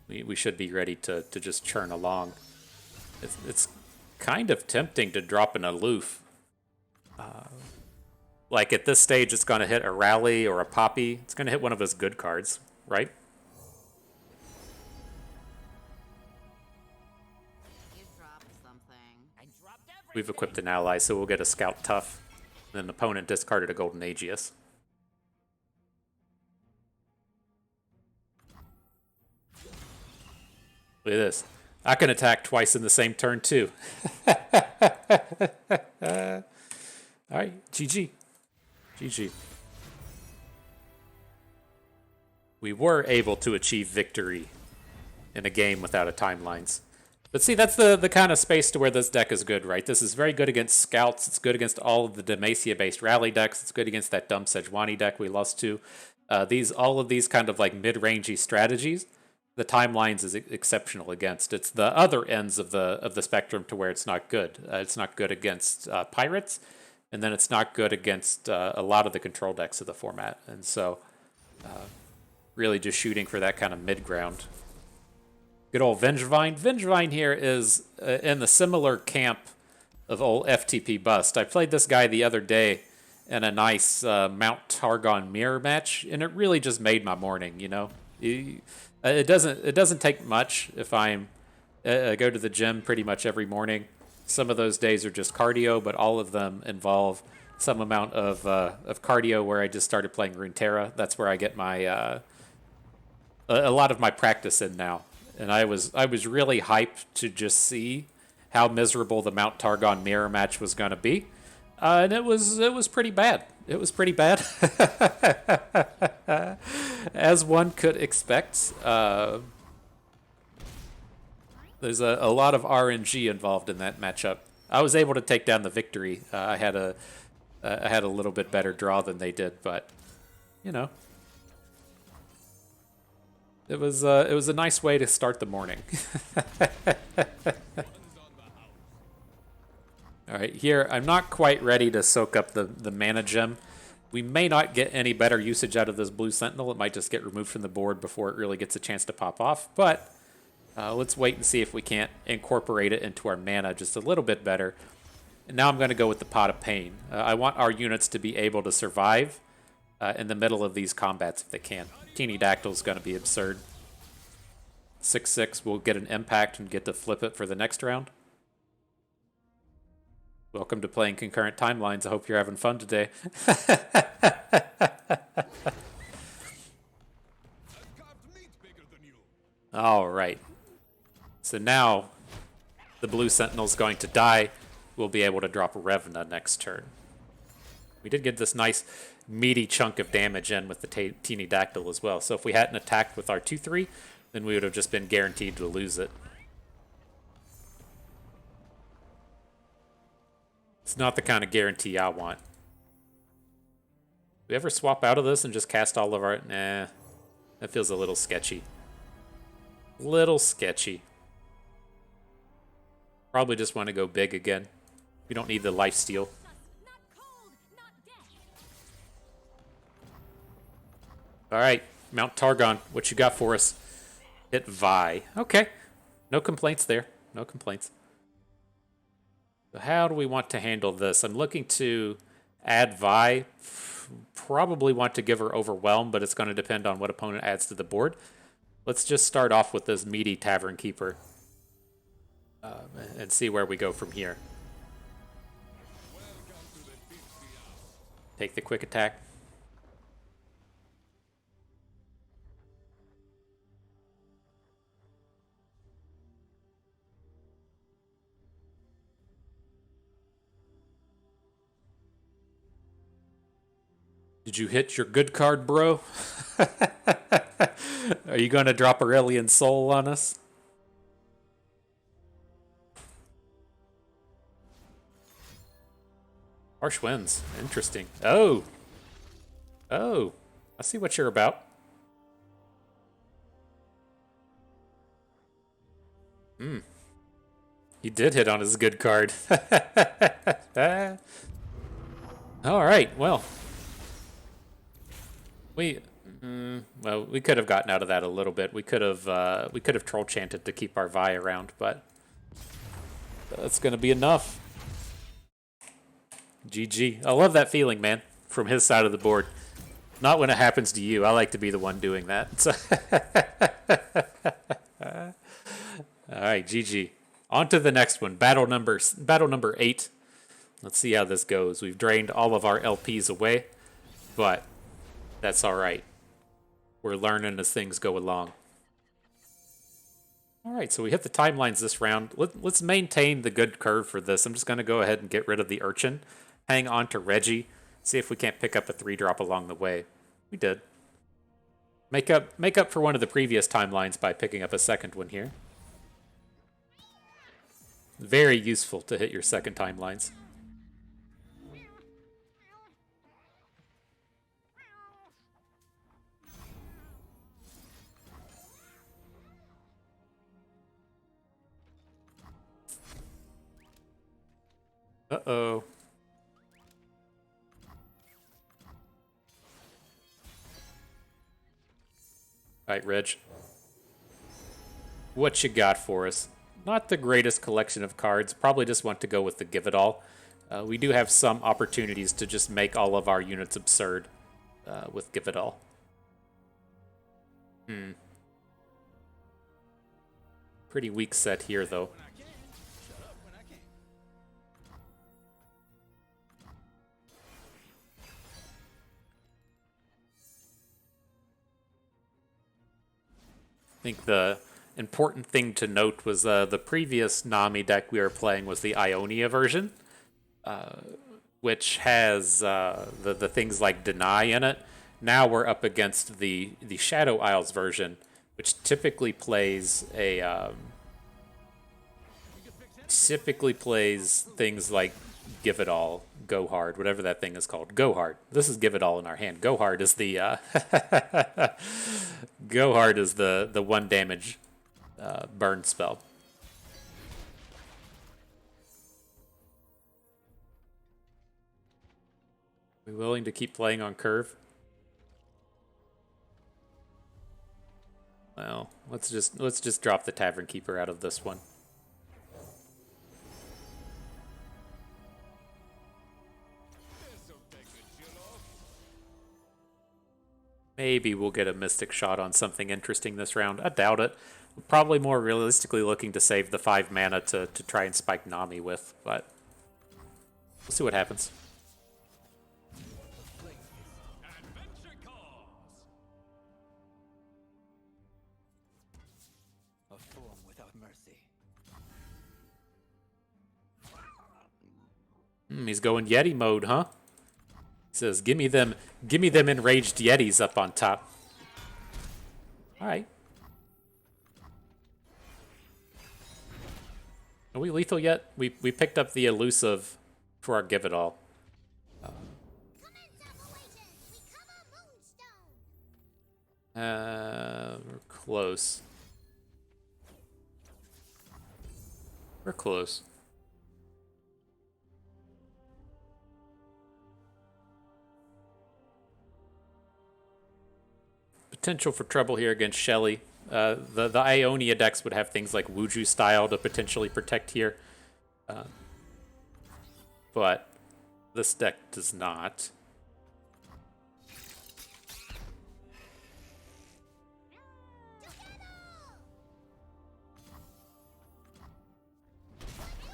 we should be ready to just churn along. It's kind of tempting to drop an Aloof. Like at this stage, it's going to hit a Rally or a Poppy. It's going to hit one of his good cards, right? You dropped something. I dropped everything. We've equipped an ally, so we'll get a Scout Tough. And then the opponent discarded a Golden Aegis. Look at this. I can attack twice in the same turn, too. Alright, GG. GG. We were able to achieve victory in a game without a timelines. But see, that's the kind of space to where this deck is good, right? This is very good against Scouts. It's good against all of the Demacia-based rally decks. It's good against that dumb Sejuani deck we lost to. All of these kind of like mid-rangey strategies, the timelines is exceptional against. It's the other ends of the spectrum to where it's not good. It's not good against Pirates, and then it's not good against a lot of the control decks of the format. And so, really just shooting for that kind of mid-ground. Good old Vengevine. Vengevine here is in the similar camp of old FTP Bust. I played this guy the other day in a nice Mount Targon mirror match, and it really just made my morning, you know? It doesn't take much if I'm go to the gym pretty much every morning. Some of those days are just cardio, but all of them involve some amount of cardio where I just started playing Runeterra. That's where I get my a lot of my practice in now. And I was really hyped to just see how miserable the Mount Targon mirror match was going to be. And it was pretty bad. It was pretty bad. As one could expect. There's a lot of RNG involved in that matchup. I was able to take down the victory. I had a little bit better draw than they did, but you know, it was a nice way to start the morning. All right, here I'm not quite ready to soak up the mana gem. We may not get any better usage out of this blue sentinel. It might just get removed from the board before it really gets a chance to pop off, but let's wait and see if we can't incorporate it into our mana just a little bit better. And now I'm going to go with the Pot of Pain. I want our units to be able to survive in the middle of these combats if they can. Teeny Dactyl is going to be absurd. 6/6 will get an impact and get to flip it for the next round. Welcome to playing Concurrent Timelines. I hope you're having fun today. All right. So now the blue sentinel's going to die. We'll be able to drop Revna next turn. We did get this nice meaty chunk of damage in with the Teeny Dactyl as well. So if we hadn't attacked with our 2/3, then we would have just been guaranteed to lose it. It's not the kind of guarantee I want. We ever swap out of this and just cast all of our... Nah, that feels a little sketchy. Little sketchy. Probably just want to go big again. We don't need the lifesteal. Alright, Mount Targon, what you got for us? Hit Vi. Okay. No complaints there. No complaints. So how do we want to handle this? I'm looking to add Vi. Probably want to give her Overwhelm, but it's going to depend on what opponent adds to the board. Let's just start off with this meaty Tavern Keeper and see where we go from here. Take the quick attack. Did you hit your good card, bro? Are you going to drop Aurelian Soul on us? Harsh Winds. Interesting. Oh. Oh. I see what you're about. He did hit on his good card. All right. Well. We could have gotten out of that a little bit. We could have troll chanted to keep our Vi around, but that's gonna be enough. GG. I love that feeling, man, from his side of the board. Not when it happens to you. I like to be the one doing that. So all right, GG. On to the next one. Battle number 8. Let's see how this goes. We've drained all of our LPs away, but that's all right. We're learning as things go along. All right, so we hit the timelines this round. Let's maintain the good curve for this. I'm just going to go ahead and get rid of the Urchin. Hang on to Reggie. See if we can't pick up a 3-drop along the way. We did. Make up for one of the previous timelines by picking up a second one here. Very useful to hit your second timelines. Uh-oh. Alright, Reg. What you got for us? Not the greatest collection of cards. Probably just want to go with the Give It All. We do have some opportunities to just make all of our units absurd with Give It All. Pretty weak set here, though. When I can. Shut up when I can. I think the important thing to note was the previous Nami deck we were playing was the Ionia version, which has the things like Deny in it. Now we're up against the Shadow Isles version, which typically plays things like Give It All, Go Hard, whatever that thing is called. Go Hard. This is Give It All in our hand. Go Hard is the Go Hard is the 1 damage burn spell. We willing to keep playing on curve? Well, let's just drop the Tavern Keeper out of this one. This'll take the chill off. Maybe we'll get a Mystic Shot on something interesting this round. I doubt it. We're probably more realistically looking to save the 5 mana to try and spike Nami with, but we'll see what happens. Adventure calls. A form without mercy. He's going Yeti mode, huh? He says, "Give me them enraged Yetis up on top." All right. Are we lethal yet? We picked up the elusive for our Give It All. We're close. We're close. Potential for trouble here against Shelly. The Ionia decks would have things like Wuju style to potentially protect here. But this deck does not.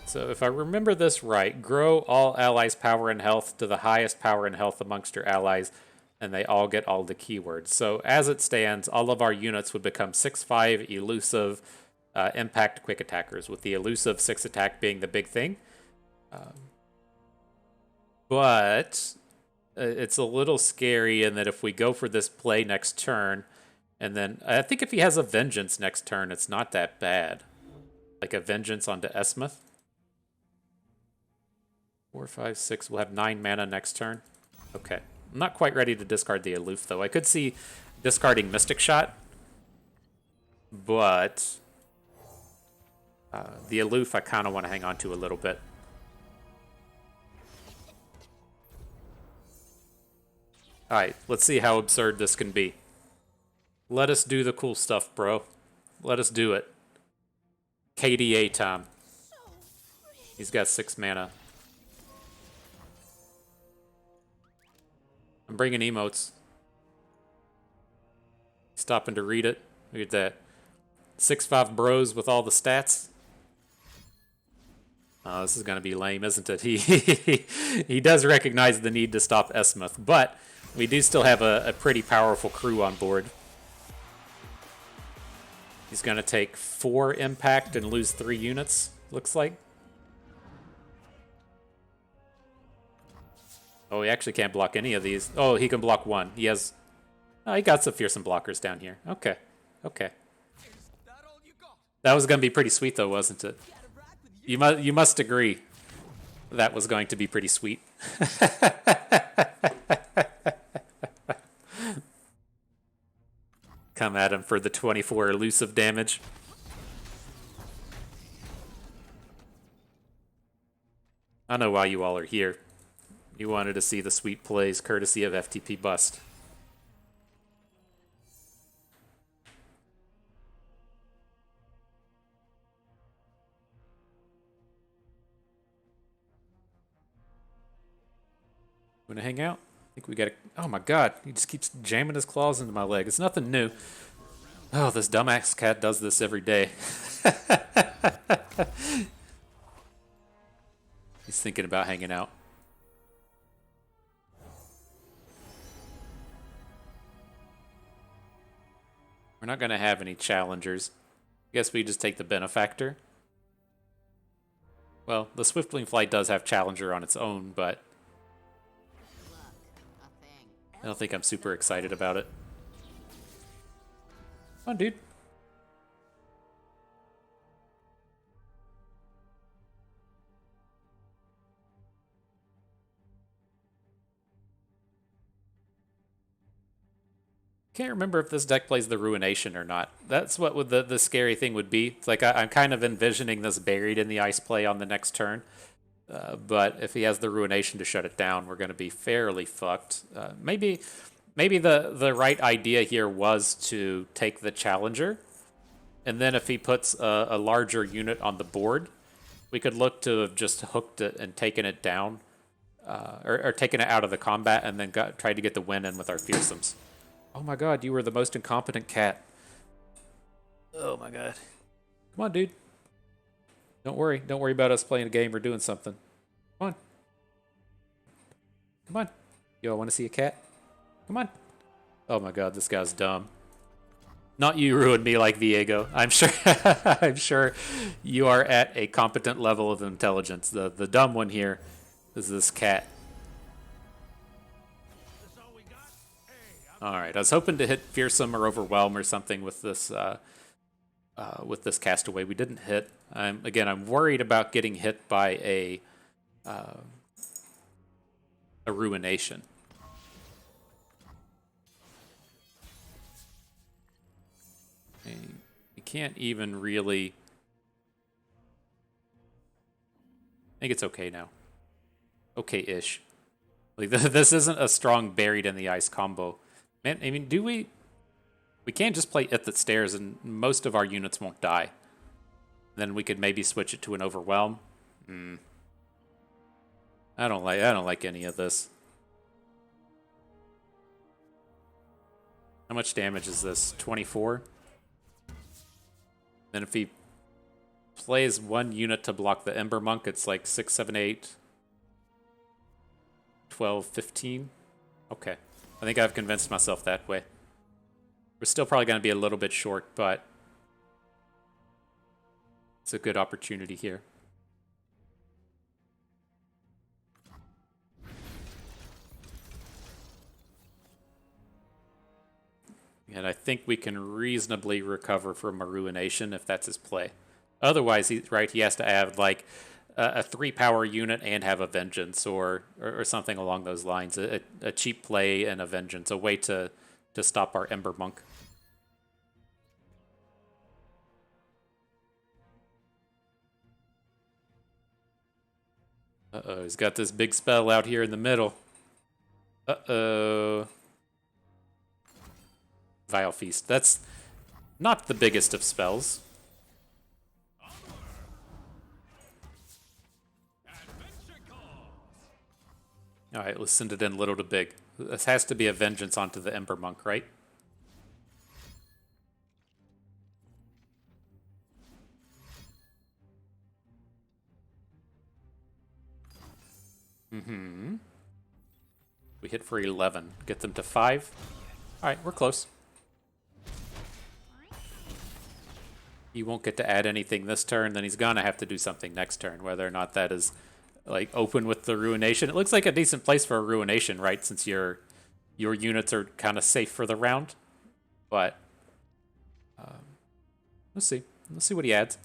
So if I remember this right, grow all allies' power and health to the highest power and health amongst your allies, and they all get all the keywords. So as it stands, all of our units would become 6/5 elusive impact quick attackers, with the elusive 6 attack being the big thing. But it's a little scary in that if we go for this play next turn, and then I think if he has a Vengeance next turn, it's not that bad. Like a Vengeance onto Esmuth. 4, 5, 6. We'll have 9 mana next turn. Okay. I'm not quite ready to discard the Aloof, though. I could see discarding Mystic Shot, but the Aloof I kind of want to hang on to a little bit. Alright, let's see how absurd this can be. Let us do the cool stuff, bro. Let us do it. KDA time. He's got 6 mana. I'm bringing emotes. Stopping to read it. Look at that. 6/5 bros with all the stats. Oh, this is going to be lame, isn't it? He does recognize the need to stop Esmuth, but we do still have a pretty powerful crew on board. He's going to take 4 impact and lose 3 units, looks like. Oh, he actually can't block any of these. Oh, he can block 1. He has... Oh, he got some fearsome blockers down here. Okay. Okay. That was going to be pretty sweet, though, wasn't it? You must agree that was going to be pretty sweet. Come at him for the 24 elusive damage. I know why you all are here. You wanted to see the sweet plays courtesy of FTP Bust. Wanna hang out? I think we gotta... Oh my god, he just keeps jamming his claws into my leg. It's nothing new. Oh, this dumbass cat does this every day. He's thinking about hanging out. We're not going to have any challengers. Guess we just take the benefactor. Well, the Swiftwing Flight does have challenger on its own, but Look, a thing. I don't think I'm super excited about it. Come on, dude. Can't remember if this deck plays the Ruination or not. That's what would the scary thing would be. It's like I'm kind of envisioning this buried in the ice play on the next turn. But if he has the Ruination to shut it down, we're going to be fairly fucked. Maybe the right idea here was to take the Challenger, and then if he puts a larger unit on the board, we could look to have just hooked it and taken it down, or taken it out of the combat, and then tried to get the win in with our Fearsomes. Oh my god, you were the most incompetent cat. Oh my god. Come on, dude. Don't worry. Don't worry about us playing a game or doing something. Come on. Come on. Yo, want to see a cat? Come on. Oh my god, this guy's dumb. Not you ruined me like Viego. I'm sure I'm sure you are at a competent level of intelligence. The dumb one here is this cat. All right, I was hoping to hit Fearsome or Overwhelm or something with this Castaway. We didn't hit. I'm worried about getting hit by a Ruination. You can't even really. I think it's okay now. Okay-ish. Like this isn't a strong buried in the ice combo. Man, I mean, do we can't just play It That Stares and most of our units won't die. Then we could maybe switch it to an Overwhelm. I don't like any of this. How much damage is this? 24? Then if he plays one unit to block the Ember Monk, it's like 6, 7, 8, 12, 15. Okay. I think I've convinced myself that way. We're still probably going to be a little bit short, but it's a good opportunity here. And I think we can reasonably recover from a Ruination if that's his play. Otherwise, he has to have like a 3-power unit and have a Vengeance or something along those lines. A cheap play and a Vengeance, a way to stop our Ember Monk. Uh-oh, he's got this big spell out here in the middle. Uh-oh. Vile Feast. That's not the biggest of spells. Alright, let's send it in little to big. This has to be a Vengeance onto the Ember Monk, right? We hit for 11. Get them to 5. Alright, we're close. He won't get to add anything this turn, then he's gonna have to do something next turn, whether or not that is like open with the Ruination. It looks like a decent place for a Ruination, right? Since your units are kind of safe for the round. But let's see. Let's see what he adds.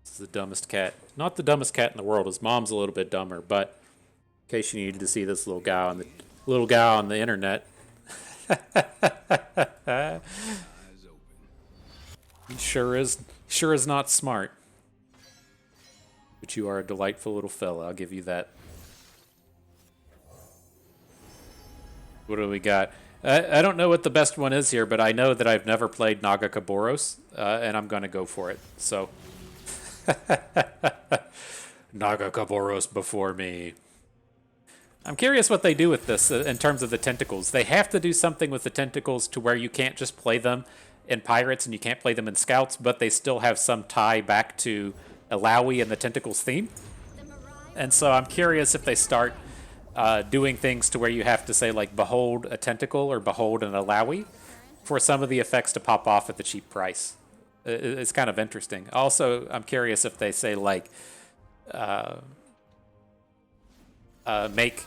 This is the dumbest cat. Not the dumbest cat in the world. His mom's a little bit dumber, but in case you needed to see this little guy on the internet. He sure is not smart. But you are a delightful little fella, I'll give you that. What do we got? I don't know what the best one is here, but I know that I've never played Naga Kaboros, and I'm gonna go for it. So Naga Kaboros before me. I'm curious what they do with this in terms of the tentacles. They have to do something with the tentacles to where you can't just play them in Pirates and you can't play them in Scouts, but they still have some tie back to Alawi and the Tentacles theme. And so I'm curious if they start doing things to where you have to say, like, behold a tentacle or behold an Alawi for some of the effects to pop off at the cheap price. It's kind of interesting. Also, I'm curious if they say, like, make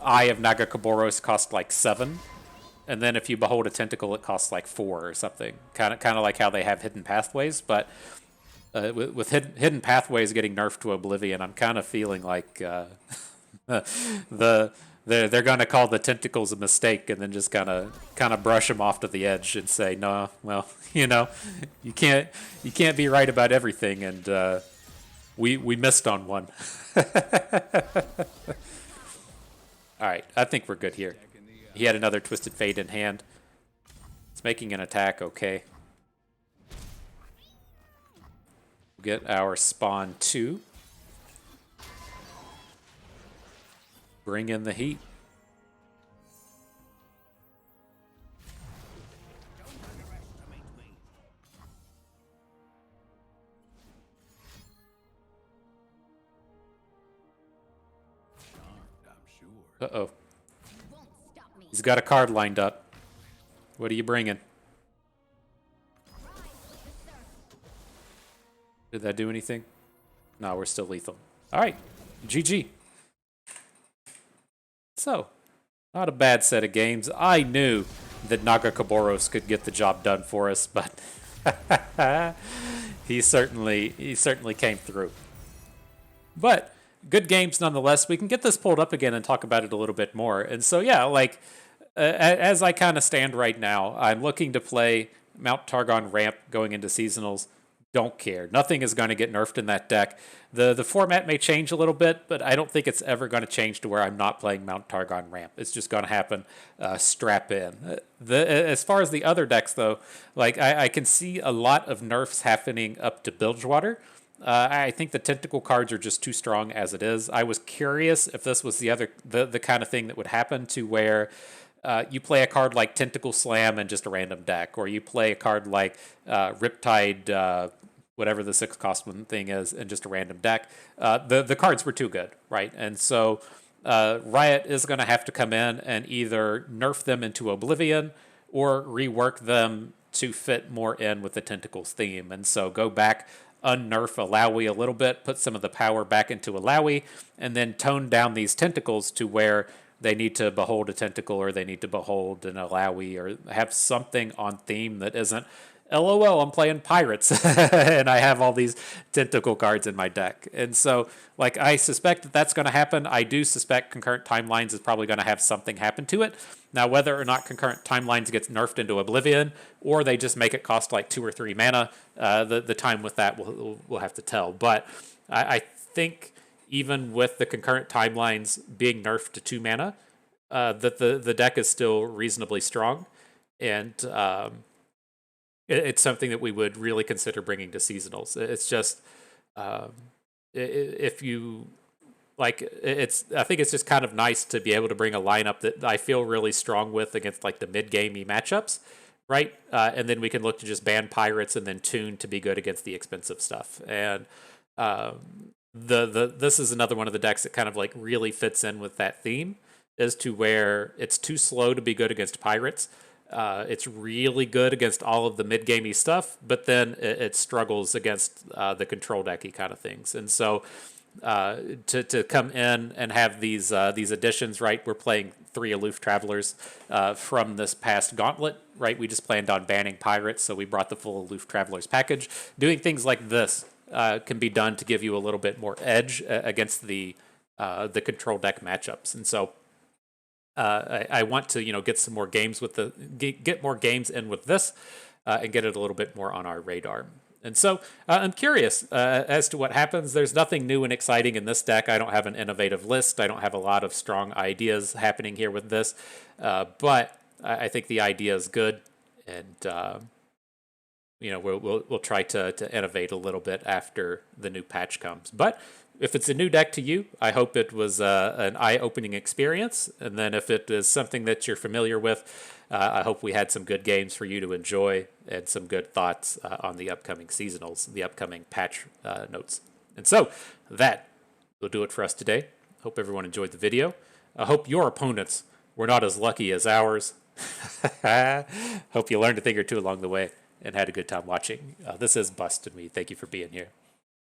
Eye of Nagakaboros cost like 7, and then if you behold a tentacle, it costs like 4 or something. Kind of like how they have hidden pathways, but with hidden pathways getting nerfed to oblivion, I'm kind of feeling like they're gonna call the tentacles a mistake and then just kind of brush them off to the edge and say, no, well, you can't be right about everything, and we missed on one. All right, I think we're good here. He had another Twisted Fate in hand. It's making an attack, okay. We'll get our spawn 2. Bring in the heat. Uh-oh. He's got a card lined up. What are you bringing? Did that do anything? No, we're still lethal. All right, GG. So, not a bad set of games. I knew that Nagakaboros could get the job done for us, but he certainly came through. But good games nonetheless. We can get this pulled up again and talk about it a little bit more. And so, yeah, like, as I kind of stand right now, I'm looking to play Mount Targon Ramp going into Seasonals. Don't care. Nothing is going to get nerfed in that deck. The format may change a little bit, but I don't think it's ever going to change to where I'm not playing Mount Targon Ramp. It's just going to happen. Strap in. As far as the other decks, though, like I can see a lot of nerfs happening up to Bilgewater. I think the tentacle cards are just too strong as it is. I was curious if this was the kind of thing that would happen to where you play a card like Tentacle Slam and just a random deck, or you play a card like Riptide, whatever the 6-cost one thing is, and just a random deck. The cards were too good, right? And so Riot is going to have to come in and either nerf them into oblivion or rework them to fit more in with the Tentacles theme. And so go back, unnerf Alawi a little bit, put some of the power back into Alawi, and then tone down these tentacles to where they need to behold a tentacle or they need to behold an Alawi or have something on theme that isn't, LOL, I'm playing Pirates and I have all these tentacle cards in my deck. And so, like, I suspect that that's going to happen. I do suspect Concurrent Timelines is probably going to have something happen to it. Now, whether or not Concurrent Timelines gets nerfed into oblivion or they just make it cost like 2 or 3 mana, the time with that we'll have to tell. But I think even with the Concurrent Timelines being nerfed to 2 mana, that the deck is still reasonably strong. And it's something that we would really consider bringing to Seasonals. It's just, if you, like, I think it's just kind of nice to be able to bring a lineup that I feel really strong with against, like, the mid-gamey matchups, right? And then we can look to just ban Pirates and then tune to be good against the expensive stuff. And this is another one of the decks that kind of, like, really fits in with that theme, as to where it's too slow to be good against Pirates. It's really good against all of the mid-gamey stuff, but then it struggles against the control decky kind of things. And so to come in and have these additions, right? We're playing 3 Aloof Travelers from this past gauntlet, right? We just planned on banning Pirates, so we brought the full Aloof Travelers package. Doing things like this can be done to give you a little bit more edge against the control deck matchups. And so I want to, get some more games with get more games in with this, and get it a little bit more on our radar. And so I'm curious as to what happens. There's nothing new and exciting in this deck. I don't have an innovative list. I don't have a lot of strong ideas happening here with this, but I think the idea is good, and we'll try to innovate a little bit after the new patch comes. But if it's a new deck to you, I hope it was an eye-opening experience. And then if it is something that you're familiar with, I hope we had some good games for you to enjoy and some good thoughts on the upcoming seasonals, the upcoming patch notes. And so that will do it for us today. Hope everyone enjoyed the video. I hope your opponents were not as lucky as ours. Hope you learned a thing or two along the way and had a good time watching. This is Bust to me. Thank you for being here.